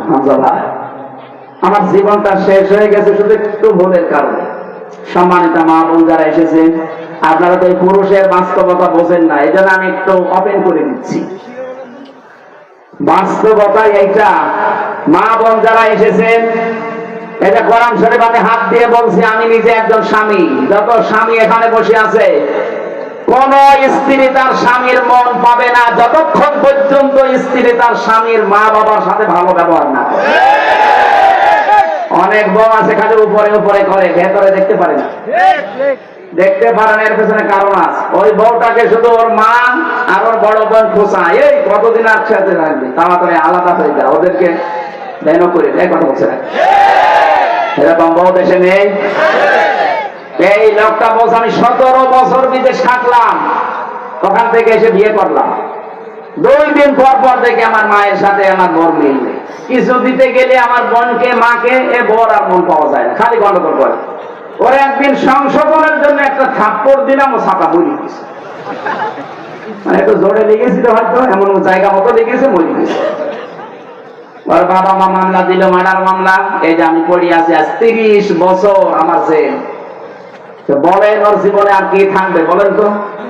আমার জীবনটা শেষ হয়ে গেছে শুধু একটু ভুলের কারণে। সম্মানিত মা বোন যারা এসেছেন, আপনারা তো এই পুরুষের বাস্তবতা বোঝেন না, এই জন্য আমি একটু ওপেন করে দিচ্ছি। বাস্তবতা এইটা, মা বোন যারা এসেছেন, এটা কোরআন শরীফ আমি হাত দিয়ে বলছি, আমি নিজে একজন স্বামী। যত স্বামী এখানে বসে আছে, কোন স্ত্রী তার স্বামীর মন পাবে না যতক্ষণ পর্যন্ত স্ত্রী তার স্বামীর মা বাবার সাথে ভালো ব্যবহার না করে। অনেক বউ আছে খালি উপরে উপরে করে, ভেতরে দেখতে পারে না। দেখতে পারেন, এর পেছনে কারণ আছে। ওই বউটাকে শুধু ওর মা আর ওর বড় বোন খোঁচা, এই কতদিন একসাথে থাকবে, তাড়াতাড়ি আলাদা হয়ে যায়, ওদেরকে দেন করে দেয়, কথা বলছে না। এরকম বউ দেশে নেই। এই লোকটা বলছে আমি 17 বছর বিদেশ থাকলাম, ওখান থেকে এসে বিয়ে করলাম। 2 দিন পর পর থেকে আমার মায়ের সাথে আমার বোর মিল নেই। কিছু দিতে গেলে আমার বোনকে, মাকে, এ বোর আর মন পাওয়া যায় না, খালি গন্ডগোল করে। ওরে একদিন সংশোধনের জন্য একটা থাপ্পড় দিলাম, ও ছাপা বলি দিয়েছে, মানে একটু জোরে লেগেছিল হয়তো, এমন জায়গা মতো লেগেছে, মরি গেছে। ওর বাবা মা মামলা দিল, মার্ডার মামলা। এই যে আমি পড়ি আছি আজ 30 বছর আমার জেল। বলেন ওর জীবনে আর কি থাকবে বলেন তো?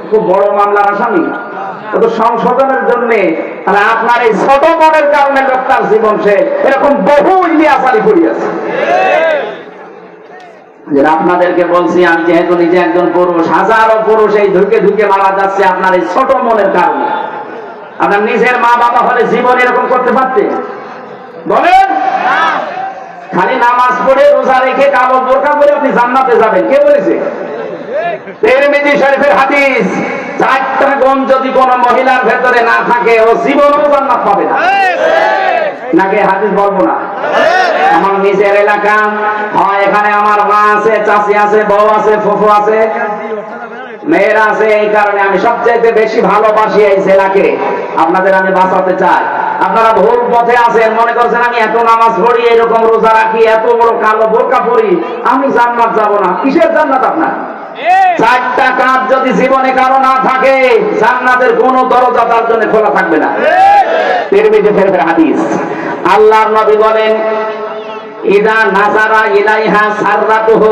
খুব বড় মামলার আসামি, তো সংশোধনের জন্য। তাহলে আপনার এই ছোট মনের কারণে লোকটার জীবন শেষ। এরকম বহু ইলিয়াস আলী পড়ি আছে। আপনাদেরকে বলছি, আমি যেহেতু নিজে একজন পুরুষ, হাজারো পুরুষ এই ঢুকে ঢুকে মারা যাচ্ছে আপনার এই ছোট মনের কারণে। আপনার নিজের মা বাবা হলে জীবন এরকম করতে পারতেন বলেন? খালি নামাজ পড়ে রোজা রেখে কালো বোরকা পরে আপনি জান্নাতে যাবেন, কে বলেছে? তিরমিজি শরীফের হাদিস। চারটা গুণ যদি কোন মহিলার ভেতরে না থাকে ও জীবনও জান্নাত পাবে না। নাকি হাদিস বলবো না? আমার নিজের এলাকা হয়, এখানে আমার মা আছে, চাচি আছে, বউ আছে, ফুফু আছে, মেয়েরা আছে। এই কারণে আমি সবচেয়ে বেশি ভালোবাসি এই জেলাকে। আপনাদের আমি বাঁচাতে চাই। আপনারা ভুল পথে আছেন, মনে করছেন আমি এত নামাজ পড়ি, এরকম রোজা রাখি, এত বড় কালো বোরকা পড়ি, আমি জান্নাত যাব না। কিসের জান্নাত আপনার? চারটা কাজ যদি জীবনে কারো না থাকে, জান্নাতের কোনো দরজা তার জন্য খোলা থাকবে না। তিরমিজি শরীফের হাদিস, আল্লাহর নবী বলেন, ইদা নাজারা ইলাইহা সাররাতুহু,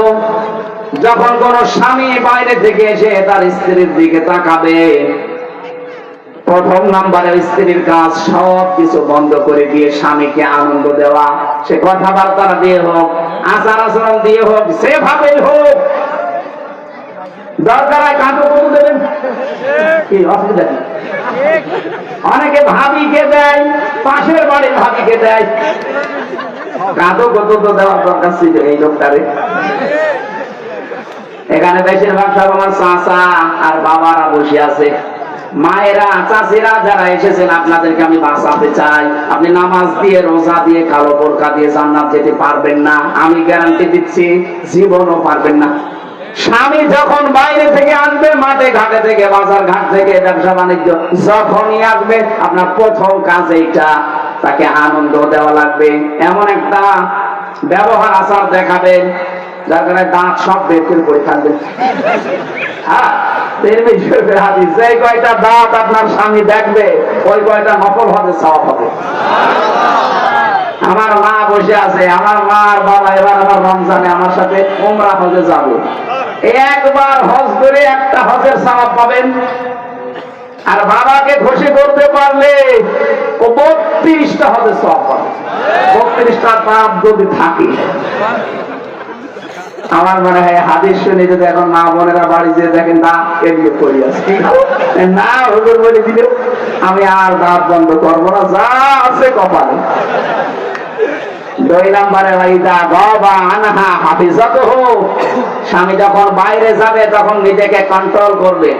যখন কোন স্বামী বাইরে থেকে এসে তার স্ত্রীর দিকে তাকাবে, প্রথম নাম্বারে স্ত্রীর কাজ সব কিছু বন্ধ করে দিয়ে স্বামীকে আনন্দ দেওয়া। সে কথাবার্তা দিয়ে হোক, আচার আচরণ দিয়ে হোক, সেভাবেই হোক। দরকার হয় কাঁদো কত দেবেন, কি অসুবিধা কি? অনেকে ভাবিকে দেয়, পাশের বাড়ির ভাবিকে দেয়। কাঁদো কত তো দেওয়ার দরকার ছিল এই লোকটারে। এখানে বেশিরভাগ সব আমার চাচা আর বাবারা বসে আছে। মায়েরা, চাচিরা যারা এসেছেন, আপনাদেরকে আমি বাঁচাতে চাই। আপনি নামাজ দিয়ে, রোজা দিয়ে, কালো বোরকা দিয়ে জান্নাত যেতে পারবেন না, আমি গ্যারান্টি দিচ্ছি, জীবনও পারবেন না। স্বামী যখন বাইরে থেকে আসবে, মাঠে ঘাটে থেকে, বাজার ঘাট থেকে, ব্যবসা বাণিজ্য যখনই আসবে, আপনার প্রথম কাজ এইটা, তাকে আনন্দ দেওয়া লাগবে। এমন একটা ব্যবহার আচার দেখাবেন যার কারণে দাঁত সব বের করে পড়ে থাকবে। হ্যাঁ, যে কয়টা দাঁত আপনার স্বামী দেখবে, ওই কয়টা নফল হজে সওয়াব হবে। আমার মা বসে আছে, আমার মা আর বাবা এবার আমার রমজানে আমার সাথে উমরা হজে যাবে। একবার হজ করে একটা হজের সওয়াব পাবেন। আর বাবাকে খুশি করতে পারলে ও 32টা হজের সওয়াব পাবে। 32টা পাপ যদি থাকে। আমার মনে হয় হাদিস শুনে যদি এখন মা বোনেরা বাড়ি যে দেখেন দাঁত কেটে পড়ে আছে, না হুজুর বলে দিল আমি আর দাঁত বন্ধ করবো না, যা আছে কপালে। 2 নম্বরে স্বামী যখন বাইরে যাবে তখন নিজেকে কন্ট্রোল করবে।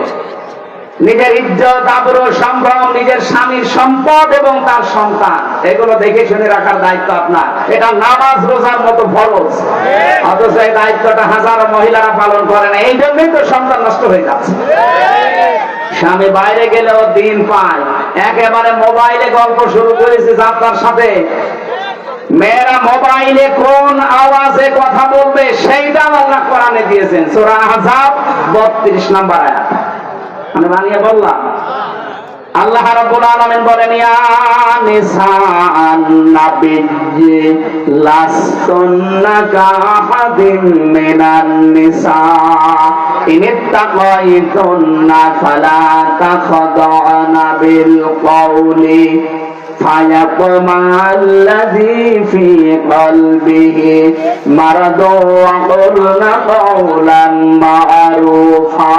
নিজের ইজ্জত, আবরু, সম্ভ্রম, নিজের স্বামীর সম্পদ এবং তার সন্তান, এগুলো দেখে শুনে রাখার দায়িত্ব আপনার। এটা নামাজ রোজার মতো ফরজ, অথচ এই দায়িত্বটা হাজারো মহিলারা পালন করে না। এই জন্যই তো সন্তান নষ্ট হয়ে যাচ্ছে। স্বামী বাইরে গেলেও দিন পায়, একেবারে মোবাইলে গল্প শুরু করেছে যাত্রার সাথে। মেয়েরা মোবাইলে কোন আওয়াজে কথা বলবে সেইটা আল্লাহ কোরআনে দিয়েছেন, সূরা আহজাব 32 নম্বর আয়াত। আমি বানিয়ে বললাম, আল্লাহ রাব্বুল আলামিন বলেন, ইয়া নিসাআন নাবিয়্যি লাসতুন্না কাহাদিন মিনান নিসা ইনিত্তাকাইতুন্না ফালা তাখদা'না বিল কওলি ফায়াতমা'আল্লাযী ফী কলবিহি মারাদু ওয়া কুলনা কাওলান মা'রুফা।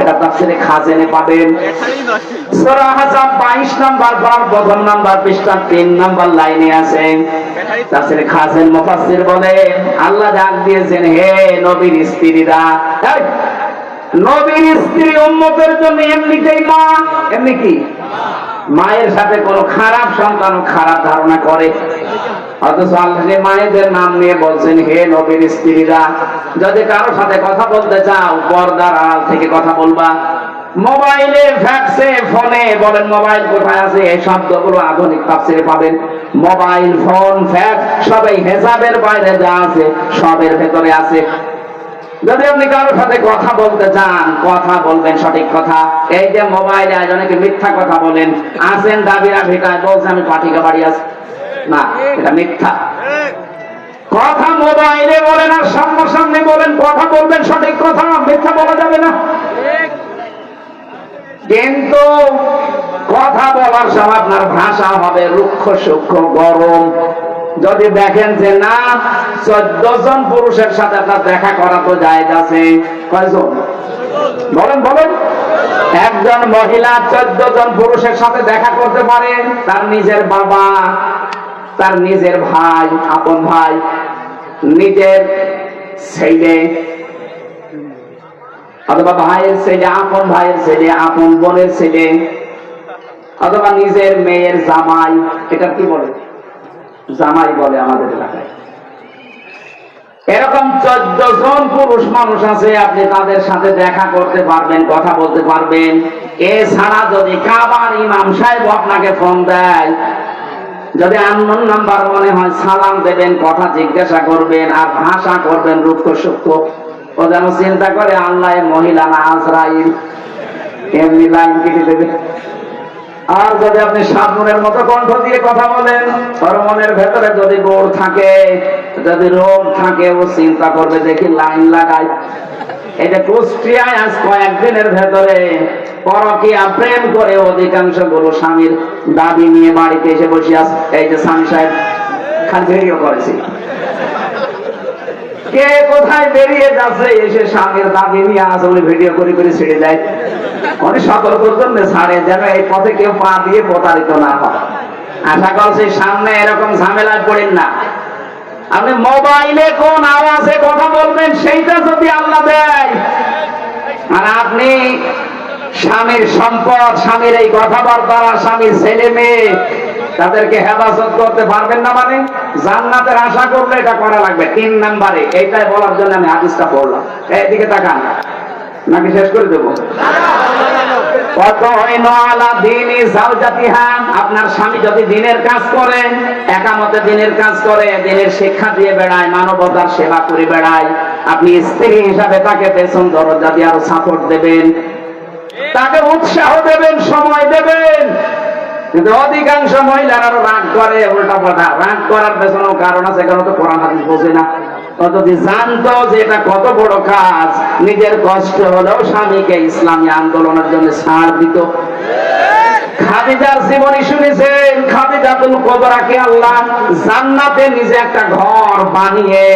এটা তাফসীরে খাজানে পাবেন, সূরা আহজাব 22 নম্বর বার 1 নম্বর পৃষ্ঠা 3 নম্বর লাইনে আছে। তাফসীরে খাজান মুফাসসির বলে, আল্লাহ ডাক দিয়েছেন, হে নবীর স্ত্রীরা, নবীর স্ত্রী উম্মতের জন্য এমনিতেই মা, এমনি কি মায়ের সাথে কোনো খারাপ সন্তান খারাপ ধারণা করে, অথচ আল্লাহ মায়েদের নাম নিয়ে বলছেন, হে নবীর স্ত্রীরা, যদি কারো সাথে কথা বলতে চাও পর্দার আড়াল থেকে কথা বলবা। মোবাইলে, ফ্যাক্সে, ফোনে, বলেন মোবাইল কোথায় আছে? এই শব্দগুলো আধুনিক তাফসীরে পাবেন। মোবাইল, ফোন, ফ্যাক্স সবই হেজাবের বাইরে যা আছে সবের ভেতরে আছে। যদি আপনি কারোর সাথে কথা বলতে চান, কথা বলবেন সঠিক কথা। এই যে মোবাইলে আজ অনেকে মিথ্যা কথা বলেন, আসেন দাবিরা ভিটায় বলছে আমি পাঠিকা বাড়ি আছি, না, এটা মিথ্যা কথা। মোবাইলে বলেন আর সামনাসামনি বলেন, কথা বলবেন সঠিক কথা, মিথ্যা বলা যাবে না। কিন্তু কথা বলার সময় আপনার ভাষা হবে রুক্ষ, সূক্ষ্ম, গরম। যদি দেখেন যে না 14 জন পুরুষের সাথে আপনার দেখা করা তো জায়েজ আছে, কয়জন বলেন বলেন? একজন মহিলা 14 জন পুরুষের সাথে দেখা করতে পারে, তার নিজের বাবা, তার নিজের ভাই, আপন ভাই, নিজের ছেলে, অথবা ভাইয়ের ছেলে, আপন ভাইয়ের ছেলে, আপন বোনের ছেলে, অথবা নিজের মেয়ের জামাই, এটা কি বলে? জামাই বলে আমাদের এলাকায়। এরকম 14 জন পুরুষ মানুষ আছে, আপনি তাদের সাথে দেখা করতে পারবেন, কথা বলতে পারবেন। এছাড়া যদি কাবার ইমাম সাহেব আপনাকে ফোন দেয়, যদি আননোন নাম্বার মনে হয়, সালাম দেবেন, কথা জিজ্ঞাসা করবেন, আর ভাষা করবেন রুক্ষ সূক্ষ্ম। ও যেন চিন্তা করে আল্লাহ মহিলা না আজরাইল, এমনি লাইন কেটে দেবে। আর যদি আপনি সাবনুরের মতো কণ্ঠ দিয়ে কথা বলেন, ওর মনের ভেতরে যদি গোড় থাকে, যদি রোগ থাকে, ও চিন্তা করবে দেখি লাইন লাগাই। এটা কুষ্টিয়ায় আজ কয়েকদিনের ভেতরে পরকীয়া প্রেম করে অধিকাংশ গুলো স্বামীর দাবি নিয়ে বাড়িতে এসে বসে আছে। এই যে স্বামী সাহেব খালি ভিডিও করেছি, কে কোথায় বেরিয়ে যাচ্ছে, এসে স্বামীর দাবি নিয়ে আসে, উনি ভিডিও করে করে ছেড়ে যায়। উনি সতর্ক জন্য ছাড়ে যেন এই পথে কেউ পা দিয়ে প্রতারিত না হয়। আশা করছি সামনে এরকম ঝামেলায় পড়েন না। আপনি মোবাইলে কোন আওয়াজে কথা বলবেন সেইটা যদি আল্লাহ দেয়, আর আপনি স্বামীর সম্পদ, স্বামীর এই কথাবার্তা, স্বামীর ছেলে মেয়ে, তাদেরকে হেফাজত করতে পারবেন না, মানে জান্নাতের আশা করলে এটা করা লাগবে। 3 নাম্বারে এইটাই বলার জন্য আমি হাদিসটা পড়লাম। এইদিকে তাকান, নাকি শেষ করে দেবো? আপনার স্বামী যদি দিনের কাজ করে, একামতে দিনের কাজ করে, দিনের শিক্ষা দিয়ে বেড়ায়, মানবতার সেবা করে বেড়ায়, আপনি স্ত্রী হিসাবে তাকে পেছন দরজা দিয়ে আরো সাপোর্ট দেবেন, তাকে উৎসাহ দেবেন, সময় দেবেন। কিন্তু অধিকাংশ মহিলারা রাগ করে, উল্টা পাল্টা। রাগ করার পেছনেও কারণ আছে, কারণ তো কোরআন হাদিস বোঝে না। যদি জানতো যে এটা কত বড় কাজ, নিজের কষ্ট হলেও স্বামীকে ইসলামী আন্দোলনের জন্য ছাড় দিত। খাদিজার জীবনী শুনেছেন? খাদিজাতুল কুবরাকে আল্লাহ জান্নাতে নিজে একটা ঘর বানিয়ে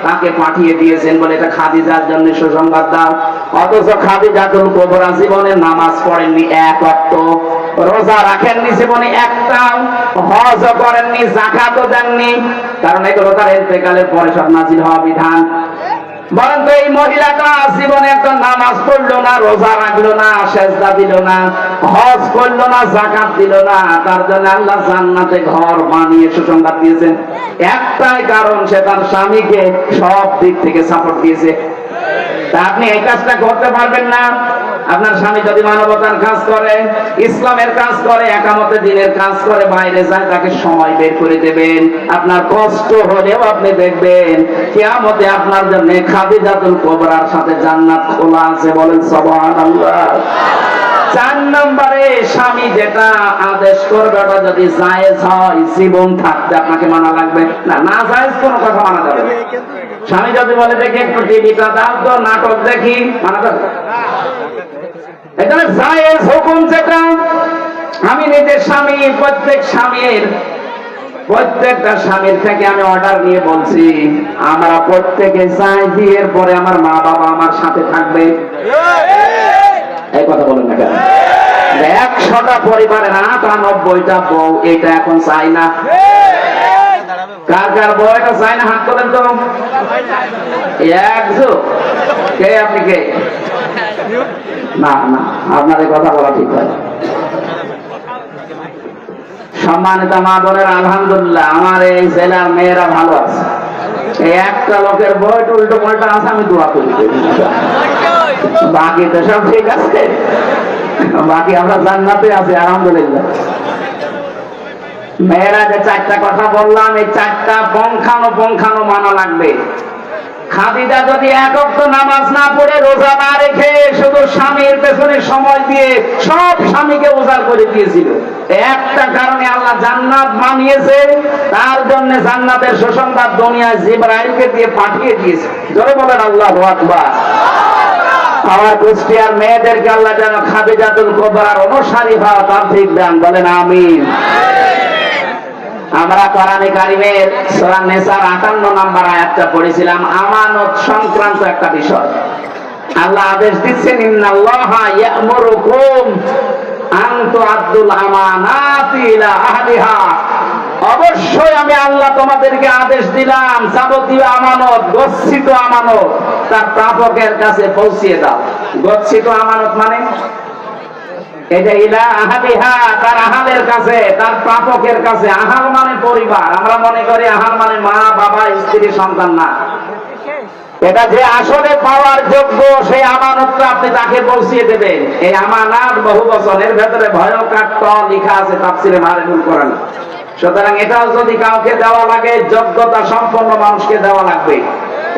তাকে পাঠিয়ে দিয়েছেন বলে এটা খাদিজার জন্য সুসংবাদ দাও। অথচ খাদিজাতুল কুবরা জীবনে নামাজ পড়েননি এক ওয়াক্ত, রোজা রাখেননি জীবনে একটাও, হজ করেননি, যাকাতও দেননি, কারণ এগুলো তার ইন্তেকালের পরে সব নাজিল হওয়া বিধান। বলেন তো এই মহিলাটা জীবনে একটা নামাজ পড়লো না, রোজা রাখলো না, সেজদা দিল না, হজ করলো না, যাকাত দিল না, তার জন্য আল্লাহ জান্নাতে ঘর বানিয়ে সুসংবাদ দিয়েছেন। একটাই কারণ, সে তার স্বামীকে সব দিক থেকে সাপোর্ট দিয়েছে। তা আপনি এই কাজটা করতে পারবেন না? আপনার স্বামী যদি মানবতার কাজ করে, ইসলামের কাজ করে, একামতে দিনের কাজ করে, বাইরে যায়, তাকে সময় বের করে দেবেন। আপনার কষ্ট হলেও আপনি দেখবেন কিয়ামতে আপনার জন্য খাদিজাতুল কুবরার সাথে জান্নাত খোলা আছে। বলেন সুবহানাল্লাহ। 4 নম্বরে স্বামী যেটা আদেশ করবে ওটা যদি জায়েজ হয়, জীবন থাকতে আপনাকে মানা লাগবে না। না জায়েজ কোনো কথা মানা যাবে না। স্বামী যদি বলে দেখি একটু টিভিটা দাও তো, নাটক দেখি, মানা যাবে না। এখানে জায়েজ হুকুম যেটা, আমি নিজের স্বামী, প্রত্যেকটা স্বামীর থেকে আমি অর্ডার নিয়ে বলছি, আমরা প্রত্যেকে চাই বিয়ের পরে আমার মা বাবা আমার সাথে থাকবে। এই কথা বলেন না কেন? 100টা পরিবারের 98টা বউ এটা এখন চাই না। কার কার বউ এটা চাই না হাত তোলেন তো। একজন কে? আপনি কে? না না, আপনার এই কথা বলা ঠিক হয়। সম্মানিত মা বোনের, আলহামদুলিল্লাহ আমার এই জেলার মেয়েরা ভালো আছে। এই একটা লোকের বয়স উল্টো পাল্টা আছে, আমি দোয়া করি। বাকি তো সব ঠিক আছে, বাকি আমরা জান্নাতে আছি আলহামদুলিল্লাহ। মেয়েরা যে 4টা কথা বললাম, এই 4টা পঙ্খানো মানা লাগবে। খাদিজা যদি এক ওয়াক্ত নামাজ না পড়ে, রোজা না রেখে, শুধু স্বামীর পেছনে সময় দিয়ে সব স্বামীকে উজাড় করে দিয়েছিল, একটা কারণে আল্লাহ জান্নাত বানিয়েছে, তার জন্য জান্নাতের সুসংবাদ দুনিয়ায় জিবরাইলকে দিয়ে পাঠিয়ে দিয়েছে। জোরে বলেন আল্লাহু আকবার। আমার কুষ্টিয়ার মেয়েদেরকে আল্লাহ যেন খাদিজাতুল কুবরার অনুসারী হওয়া তৌফিক দান। বলেন আমিন। আমরা কোরআনে কারিমের সূরা নিসার 58 নম্বর আয়াতটা পড়েছিলাম, আমানত সংক্রান্ত একটা বিষয়। আল্লাহ আদেশ দিচ্ছেন, ইন্নাল্লাহা ইয়া'মুরুকুম আন তু'আদ্দুল আমানাতি ইলা আহলিহা অবশ্যই আমি আল্লাহ তোমাদেরকে আদেশ দিলাম, যাবতীয় আমানত, গচ্ছিত আমানত তার প্রাপকের কাছে পৌঁছিয়ে দাও। গচ্ছিত আমানত মানে এটা ইলা আহালিহা, তার আহালের কাছে, তার প্রাপকের কাছে। আহাল মানে পরিবার। আমরা মনে করি আহাল মানে মা, বাবা, স্ত্রী, সন্তান। না, এটা যে আসলে পাওয়ার যোগ্য সেই আমানতটা আপনি তাকে পৌঁছিয়ে দেবেন। এই আমানত বহু বচনের ভেতরে ভয়ঙ্কর ট লেখা আছে তাফসিরে মারিফুল কোরআন। সুতরাং এটাও যদি কাউকে দেওয়া লাগে, যোগ্যতা সম্পন্ন মানুষকে দেওয়া লাগবে।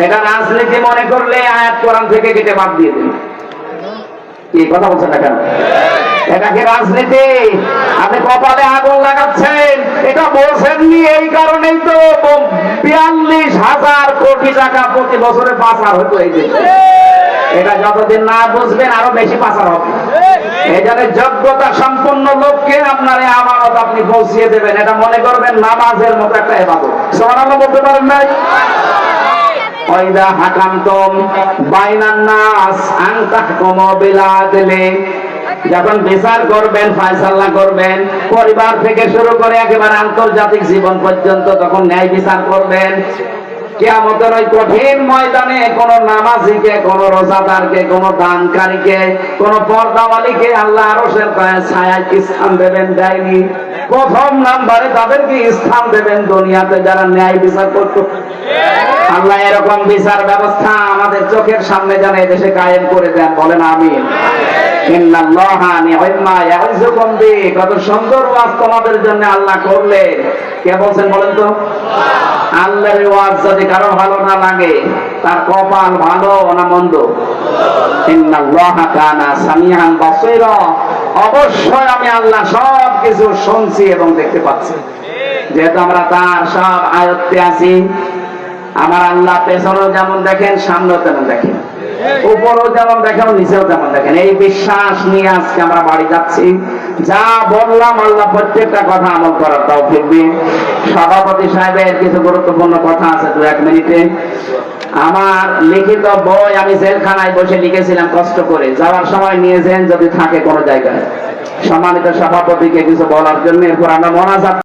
এটা রাজনীতি মনে করলে আয়াত কোরআন থেকে কেটে বাদ দিয়ে দিন। কি কথা বলছেন না কেন? এটা কি রাজনীতি? আপনি কপালে আগুন লাগাচ্ছেন। এটা বলছেননি এই কারণেই তো 42,000 কোটি টাকা প্রতি বছরে পাচার হতো এই দেশে। এটা যতদিন না বুঝবেন আরো বেশি পাচার হবে। এই জন্য যোগ্যতা সম্পন্ন লোককে আপনার এই আমানত আপনি পৌঁছিয়ে দেবেন। এটা মনে করবেন নামাজের মতো একটা ইবাদত। সুবহানাল্লাহ বলতে পারেন নাই? ওয়াইদা হাকামতুম বাইনান নাস আন তাহকুমু বিল আদলি, যখন বিচার করবেন, ফয়সালা করবেন, পরিবার থেকে শুরু করে একেবারে আন্তর্জাতিক জীবন পর্যন্ত তখন ন্যায় বিচার করবেন। কিয়ামতের ওই কঠিন ময়দানে কোন নামাজিকে, কোন রোজাদারকে, কোন দানকারীকে, কোন পর্দাওয়ালিকে আল্লাহ আরশের ছায়ায় স্থান দেবেন, দেয়নি। প্রথম নাম্বারে তাদেরকে স্থান দেবেন দুনিয়াতে যারা ন্যায় বিচার করত। আল্লাহ এরকম বিচার ব্যবস্থা আমাদের চোখের সামনে যেন এদেশে কায়েম করে দেন। বলেন আমিন। ইন্নাল্লাহা নি'মা ইয়াইযুকুম বিহি, কত সুন্দর ওয়াজ তোমাদের জন্য আল্লাহ করলেন। কে বলছেন বলেন তো? আল্লাহর ওয়াজ যদি কারো ভালো না লাগে, তার কপাল ভালো না মন্দ? ইন্নাল্লাহা কানা সামিআন বাসীরা, অবশ্যই আমি আল্লাহ সব কিছু শুনছি এবং দেখতে পাচ্ছি। যেহেতু আমরা তার সব আয়ত্তে আছি, আমার আল্লাহ পেছনেও যেমন দেখেন, সামনেও তেমন দেখেন, উপরেও যেমন দেখেন, নিচেও তেমন দেখেন। এই বিশ্বাস নিয়ে আজকে আমরা বাড়ি যাচ্ছি। যা বললাম আল্লাহ প্রত্যেকটা কথা আমল করার তৌফিক দিন। সভাপতি সাহেবের কিছু গুরুত্বপূর্ণ কথা আছে 2-1 মিনিটে। আমার লিখিত বই আমি জেলখানায় বসে লিখেছিলাম কষ্ট করে, যাওয়ার সময় নিয়ে যান যদি থাকে কোনো জায়গায়। সম্মানিত সভাপতিকে কিছু বলার জন্য এরপর আমরা মোনাজাত